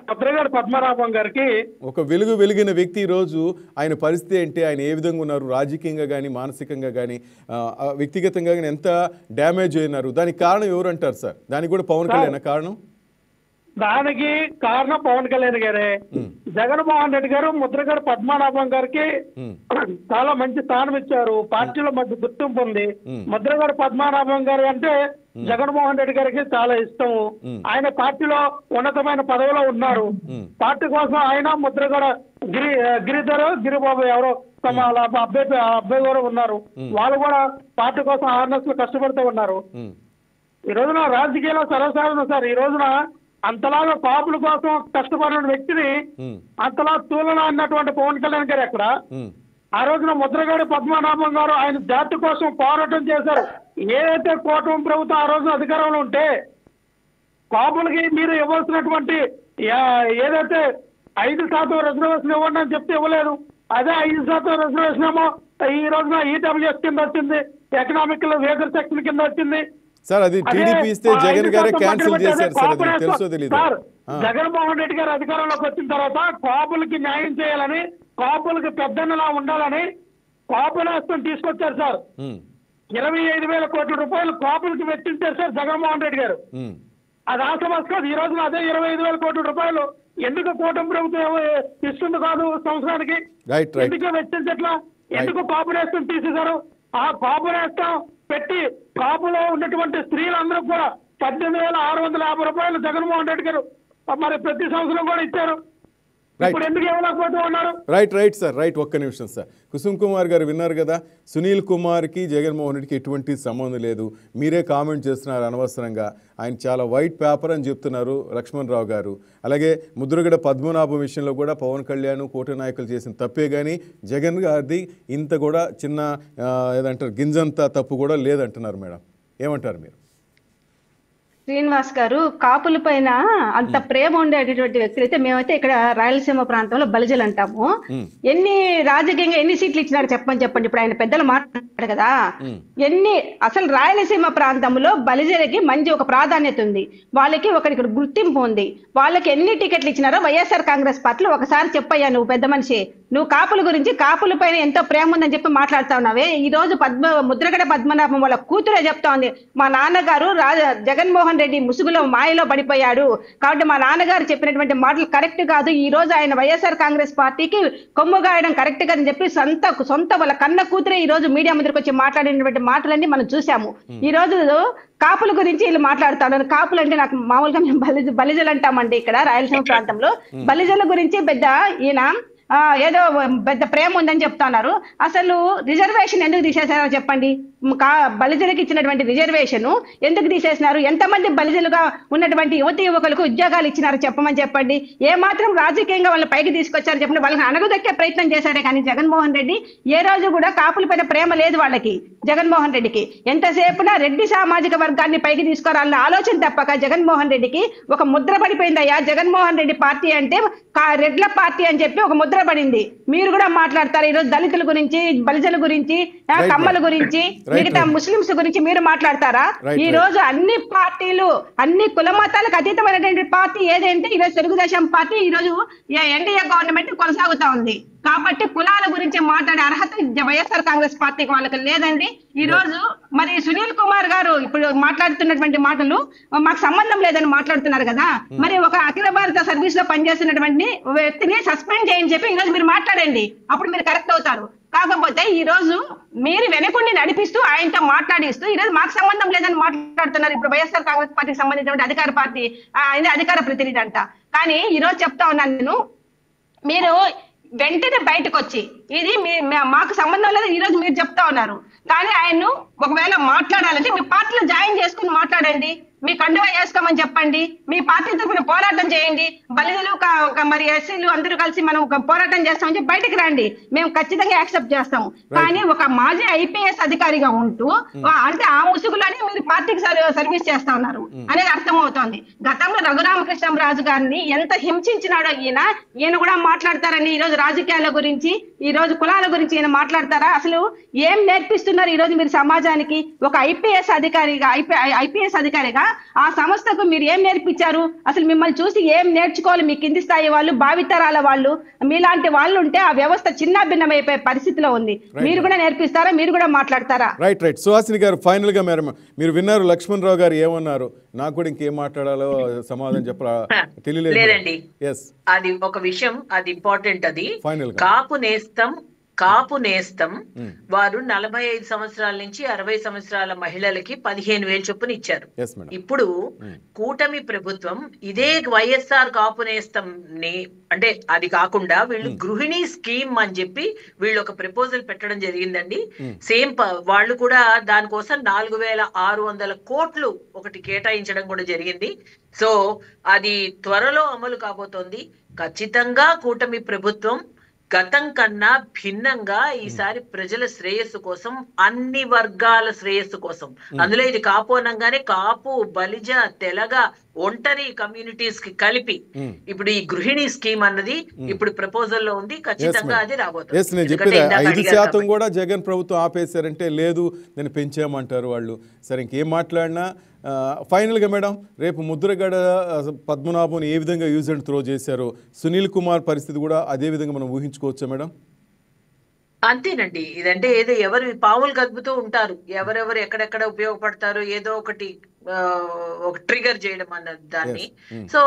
ముద్రగడ పద్మనాభం గారికి ఒక వెలిగిన వ్యక్తి ఈ రోజు ఆయన పరిస్థితి ఏంటి, ఆయన ఏ విధంగా ఉన్నారు, రాజకీయంగా కానీ మానసికంగా కానీ వ్యక్తిగతంగా కానీ ఎంత డ్యామేజ్ అయినారు, దానికి కారణం ఎవరంటారు సార్? దానికి కూడా పవన్ కళ్యాణ్ కారణం? దానికి కారణం పవన్ కళ్యాణ్ గారే. జగన్మోహన్ రెడ్డి గారు ముద్రగడ పద్మనాభం గారికి చాలా మంచి స్థానం ఇచ్చారు. పార్టీలో మంచి గుర్తింపు ఉంది. ముద్రగడ పద్మనాభం గారు అంటే జగన్మోహన్ రెడ్డి గారికి చాలా ఇష్టము. ఆయన పార్టీలో ఉన్నతమైన పదవిలో ఉన్నారు. పార్టీ కోసం ఆయన ముద్రగడ గిరిబాబు ఎవరో తమ అబ్బాయి కూడా ఉన్నారు. వాళ్ళు కూడా పార్టీ కోసం ఆర్నెస్ కష్టపడుతూ ఉన్నారు. ఈ రోజున రాజకీయాల్లో సర్వసాధారణం సార్. ఈ రోజున అంతలాగా కాపుల కోసం కష్టపడిన వ్యక్తిని అంతలా తూలన అన్నటువంటి పవన్ కళ్యాణ్ గారు ఎక్కడ? ఆ రోజున ముద్రగడ పద్మనాభం గారు ఆయన జాతి కోసం పోరాటం చేశారు. ఏదైతే కూటమి ప్రభుత్వం ఆ రోజున అధికారంలో ఉంటే కాపులకి మీరు ఇవ్వాల్సినటువంటి ఏదైతే 5% రిజర్వేషన్ ఇవ్వండి అని చెప్తే ఇవ్వలేదు. అదే 5% రిజర్వేషన్ ఏమో ఈ రోజున ఈడబ్ల్యూఎస్ కింద వచ్చింది, ఎకనామిక్ వేగర్ సెక్షన్ కింద వచ్చింది. సార్ అది టీడీపీ ఇస్తే జగన్ గారే క్యాన్సిల్ చేశారు సార్, అది తెలుసో తెలీదు. జగన్మోహన్ రెడ్డి గారు అధికారంలోకి వచ్చిన తర్వాత కాపులకి న్యాయం చేయాలని, కాపులకి పెద్దన్నలా ఉండాలని కాపు నేస్తం తీసుకొచ్చారు సార్. 25,000 కోట్ల రూపాయలు కాపులకి వెచ్చించారు సార్ జగన్మోహన్ రెడ్డి గారు. అది ఆసమాస్ కాదు. ఈ రోజున అదే 25,000 కోట్ల రూపాయలు ఎందుకు కూటమి ప్రభుత్వం ఇస్తుంది కాదు సంవత్సరానికి? ఎందుకు వెచ్చించట్లా? ఎందుకు కాపు నేస్తం తీసేశారు? ఆ కాపు నేస్తం పెట్టి కాపులో ఉన్నటువంటి స్త్రీలందరూ కూడా 18,650 రూపాయలు జగన్మోహన్ రెడ్డి గారు మరి ప్రతి సంవత్సరం కూడా ఇచ్చారు. Right sir, right. ఒక్క నిమిషం సార్. కుసుమ్ కుమార్ గారు విన్నారు కదా, సునీల్ కుమార్కి జగన్మోహన్ రెడ్డికి ఎటువంటి సంబంధం లేదు, మీరే కామెంట్ చేస్తున్నారు అనవసరంగా. ఆయన చాలా వైట్ పేపర్ అని చెప్తున్నారు లక్ష్మణ్ రావు గారు. అలాగే ముద్రగడ పద్మనాభం విషయంలో కూడా పవన్ కళ్యాణ్ కూటమి నాయకులు చేసిన తప్పే కానీ జగన్ గారిది ఇంత కూడా చిన్న ఏదంటారు గింజంత తప్పు కూడా లేదంటున్నారు మేడం. ఏమంటారు మీరు? శ్రీనివాస్ గారు, కాపుల పైన అంత ప్రేమ ఉండేటటువంటి వ్యక్తులైతే మేమైతే ఇక్కడ రాయలసీమ ప్రాంతంలో బలిజలు అంటాము. ఎన్ని రాజకీయంగా ఎన్ని సీట్లు ఇచ్చినారు చెప్పండి. ఇప్పుడు ఆయన పెద్దలు మాట్లాడారు కదా, అసలు రాయలసీమ ప్రాంతంలో బలిజలకి మంచి ఒక ప్రాధాన్యత ఉంది, వాళ్ళకి ఇక్కడ గుర్తింపు ఉంది. వాళ్ళకి ఎన్ని టికెట్లు ఇచ్చినారో వైఎస్ఆర్ కాంగ్రెస్ పార్టీలో ఒకసారి చెప్పయ్యా. నువ్వు పెద్ద మనిషి, నువ్వు కాపుల గురించి కాపుల పైన ఎంతో ప్రేమ ఉందని చెప్పి మాట్లాడుతా ఉన్నావే. ఈ రోజు ముద్రగడ పద్మనాభం వాళ్ళ కూతురే చెప్తా ఉంది, మా నాన్నగారు జగన్మోహన్ రెడ్డి ముసుగులో మాయలో పడిపోయాడు కాబట్టి మా నాన్నగారు చెప్పినటువంటి మాటలు కరెక్ట్ కాదు, ఈ రోజు ఆయన వైఎస్ఆర్ కాంగ్రెస్ పార్టీకి కొమ్ము గాయడం కరెక్ట్ గా అని చెప్పి సొంత వాళ్ళ కన్న కూతురే ఈ రోజు మీడియా ముందుకు వచ్చి మాట్లాడినటువంటి మాటలన్నీ మనం చూసాము. ఈ రోజు కాపుల గురించి వీళ్ళు మాట్లాడుతాడు. కాపులు అంటే నాకు మామూలుగా మేము బలిజలు అంటామండి ఇక్కడ రాయలసీమ ప్రాంతంలో. బలిజల గురించి పెద్ద ఈయన ఏదో పెద్ద ప్రేమ ఉందని చెప్తున్నారు. అసలు రిజర్వేషన్ ఎందుకు తీసేసారో చెప్పండి. బలిజలకు ఇచ్చినటువంటి రిజర్వేషన్ ఎందుకు తీసేసినారు? ఎంతమంది బలిజలుగా ఉన్నటువంటి యువకులకు ఉద్యోగాలు ఇచ్చినారు చెప్పండి. ఏ మాత్రం రాజకీయంగా వాళ్ళ పైకి తీసుకొచ్చారు చెప్పండి. వాళ్ళని అణగదొక్కే ప్రయత్నం చేశారే కానీ జగన్మోహన్ రెడ్డి ఏ రోజు కూడా కాపుల పైన ప్రేమ లేదు వాళ్ళకి. జగన్మోహన్ రెడ్డికి ఎంతసేపునా రెడ్డి సామాజిక వర్గాన్ని పైకి తీసుకురావాలన్న ఆలోచన తప్పక జగన్మోహన్ రెడ్డికి ఒక ముద్ర పడిపోయిందయ్యా. జగన్మోహన్ రెడ్డి పార్టీ అంటే రెడ్ల పార్టీ అని చెప్పి ఒక ముద్ర పడింది. మీరు కూడా మాట్లాడతారు ఈరోజు దళితుల గురించి, బలిజల గురించి, కమ్మల గురించి, మిగతా ముస్లింస్ గురించి మీరు మాట్లాడతారా? ఈ రోజు అన్ని పార్టీలు, అన్ని కుల మతాలకు అతీతమైనటువంటి పార్టీ ఏదంటే ఈరోజు తెలుగుదేశం పార్టీ ఈ రోజు ఎన్డీఏ గవర్నమెంట్ కొనసాగుతా ఉంది. కాబట్టి కులాల గురించి మాట్లాడే అర్హత వైఎస్ఆర్ కాంగ్రెస్ పార్టీకి వాళ్ళకి లేదండి. ఈ రోజు మరి సునీల్ కుమార్ గారు ఇప్పుడు మాట్లాడుతున్నటువంటి మాటలు మాకు సంబంధం లేదని మాట్లాడుతున్నారు కదా. మరి ఒక అఖిల భారత సర్వీస్ లో పనిచేస్తున్నటువంటి వ్యక్తిని సస్పెండ్ చేయని చెప్పి ఈ రోజు మీరు మాట్లాడండి, అప్పుడు మీరు కరెక్ట్ అవుతారు. కాకపోతే ఈ రోజు మీరు వెనకుండి నడిపిస్తూ ఆయనతో మాట్లాడిస్తూ ఈ రోజు మాకు సంబంధం లేదని మాట్లాడుతున్నారు. ఇప్పుడు వైఎస్ఆర్ కాంగ్రెస్ పార్టీకి సంబంధించిన అధికార పార్టీ ఆయన అధికార ప్రతినిధి అంట. కానీ ఈ రోజు చెప్తా ఉన్నాను నేను, మీరు వెంటనే బయటకు వచ్చి ఇది మాకు సంబంధం లేదు ఈ రోజు మీరు చెప్తా ఉన్నారు. కానీ ఆయన్ను ఒకవేళ మాట్లాడాలంటే మీ పార్టీలో జాయిన్ చేసుకుని మాట్లాడండి, మీ కండువా వేసుకోమని చెప్పండి, మీ పార్టీ తరఫున పోరాటం చేయండి, బలిదలు మరి ఎస్సీలు అందరూ కలిసి మనం ఒక పోరాటం చేస్తామని చెప్పి బయటకు రండి, మేము ఖచ్చితంగా యాక్సెప్ట్ చేస్తాము. కానీ ఒక మాజీ ఐపీఎస్ అధికారిగా ఉంటూ అంటే ఆ ముసుగులోనే మీరు పార్టీకి సర్వీస్ చేస్తా ఉన్నారు అనేది అర్థమవుతోంది. గతంలో రఘురామకృష్ణరాజు గారిని ఎంత హింసించినాడో ఈయన కూడా మాట్లాడతారని ఈ రోజు రాజకీయాల గురించి, ఈ రోజు కులాల గురించి ఈయన మాట్లాడతారా? అసలు ఏం నేర్పిస్తున్నారు ఈ రోజు మీరు సమాజానికి? ఒక ఐపీఎస్ అధికారిగా ఆ సంస్థకు మీరు ఏం నేర్పించారు? అసలు మిమ్మల్ని చూసి ఏం నేర్చుకోవాలి? మీ కింది స్థాయి వాళ్ళు, భావితరాల వాళ్ళు, మీలాంటి వాళ్ళు ఉంటే ఆ వ్యవస్థ చిన్నాభిన్నమైపోయే పరిస్థితిలో ఉంది. మీరు కూడా నేర్పిస్తారా? మీరు కూడా మాట్లాడతారా? రైట్. సుహాసిని గారు, ఫైనల్ గా మీరు విన్నారు లక్ష్మణ్ రావు గారు ఏమన్నారు? నాకు కూడా ఇంకేం మాట్లాడాలో సమాధానం చెప్పరా తెలియలేదండి. అది ఒక విషయం, అది ఇంపార్టెంట్. అది కాపు నేస్తం వారు 45 సంవత్సరాల నుంచి 60 సంవత్సరాల మహిళలకి 15,000 చొప్పున ఇచ్చారు. ఇప్పుడు కూటమి ప్రభుత్వం ఇదే వైఎస్ఆర్ కాపు నేస్తం ని అంటే అది కాకుండా వీళ్ళు గృహిణి స్కీమ్ అని చెప్పి వీళ్ళు ఒక ప్రపోజల్ పెట్టడం జరిగిందండి. సేమ్ వాళ్ళు కూడా దానికోసం 4,600 కోట్లు ఒకటి కేటాయించడం కూడా జరిగింది. సో అది త్వరలో అమలు కాబోతోంది. ఖచ్చితంగా కూటమి ప్రభుత్వం గతం కన్నా భిన్నంగా ఈసారి ప్రజల శ్రేయస్సు కోసం, అన్ని వర్గాల శ్రేయస్సు కోసం, అందులో ఇది కాపు అనగానే కాపు, బలిజ, తెలగ, ఒంటరి కమ్యూనిటీస్ కి కలిపి ఇప్పుడు ఈ గృహిణి స్కీమ్ అన్నది ఇప్పుడు ప్రపోజల్ లో ఉంది. ఖచ్చితంగా అది రాబోతుంది. 5% కూడా జగన్ ప్రభుత్వం ఆపేశారంటే లేదు నేను పెంచామంటారు వాళ్ళు. సరే ఇంకేం మాట్లాడినా ఫైనల్గా మేడం, రేపు ముద్రగడ పద్మనాభం ఏ విధంగా యూజ్ అండ్ త్రో చేశారో సునీల్ కుమార్ పరిస్థితి కూడా అదే విధంగా మనం ఊహించుకోవచ్చా మేడం? అంతేనండి. ఇదంటే ఏదో ఎవరు పావులు కదుపుతూ ఉంటారు, ఎవరెవరు ఎక్కడెక్కడ ఉపయోగపడతారు, ఏదో ఒకటి ఒక ట్రిగర్ చేయడం అన్నది దాన్ని. సో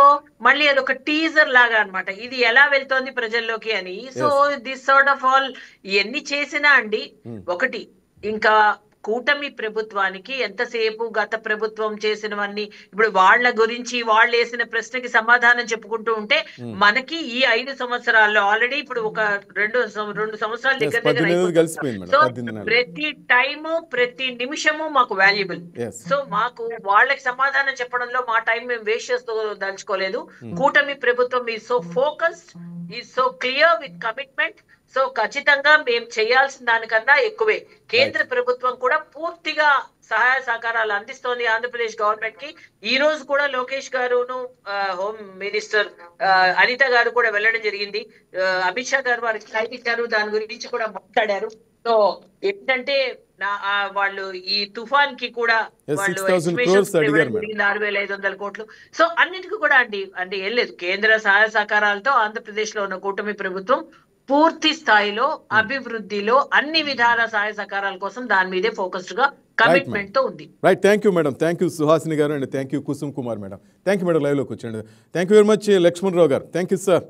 మళ్ళీ అది ఒక టీజర్ లాగా అన్నమాట, ఇది ఎలా వెళ్తోంది ప్రజల్లోకి అని. So this sort of all ఇవన్నీ చేసినా అండి, ఒకటి ఇంకా కూటమి ప్రభుత్వానికి ఎంతసేపు గత ప్రభుత్వం చేసినవన్నీ ఇప్పుడు వాళ్ళ గురించి వాళ్ళు వేసిన ప్రశ్నకి సమాధానం చెప్పుకుంటూ ఉంటే మనకి ఈ 5 సంవత్సరాల్లో ఆల్రెడీ ఇప్పుడు ఒక రెండు సంవత్సరాల దగ్గర. సో ప్రతి టైము ప్రతి నిమిషము మాకు వాల్యుబుల్. సో మాకు వాళ్ళకి సమాధానం చెప్పడంలో మా టైం మేము వేస్ట్ చేస్తూ దలుచుకోలేదు. కూటమి ప్రభుత్వం ఈ సో ఫోకస్డ్, ఈ so clear with commitment. So ఖచ్చితంగా మేము చేయాల్సిన దానికన్నా ఎక్కువే కేంద్ర ప్రభుత్వం కూడా పూర్తిగా సహాయ సహకారాలు అందిస్తోంది ఆంధ్రప్రదేశ్ గవర్నమెంట్ కి. ఈ రోజు కూడా లోకేష్ గారును హోమ్ మినిస్టర్ అనిత గారు కూడా వెళ్ళడం జరిగింది. అమిత్ షా గారు వారికి ఇచ్చారు, దాని గురించి కూడా మాట్లాడారు. సో ఏంటంటే వాళ్ళు ఈ తుఫాన్ కి కూడా వాళ్ళు 6,500 కోట్లు. సో అన్నిటికీ కూడా అంటే ఏం లేదు, కేంద్ర సహాయ సహకారాలతో ఆంధ్రప్రదేశ్ లో ఉన్న కూటమి ప్రభుత్వం పూర్తి స్థాయిలో అభివృద్ధిలో అన్ని విధాల సహాయ సహకారాల కోసం దాని మీదే ఫోకస్డ్ గా కమిట్మెంట్ తో ఉంది. Right. Thank you madam. Thank you Suhasini garu and thank you Kusum Kumar madam. Thank you madam, live లోకి వచ్చాండి. Thank you very much Lakshman Rao garu. Thank you sir.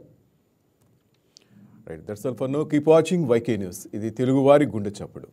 Right, that's all for now. Keep watching YK news. ఇది తెలుగువారి గుండె చప్పుడు.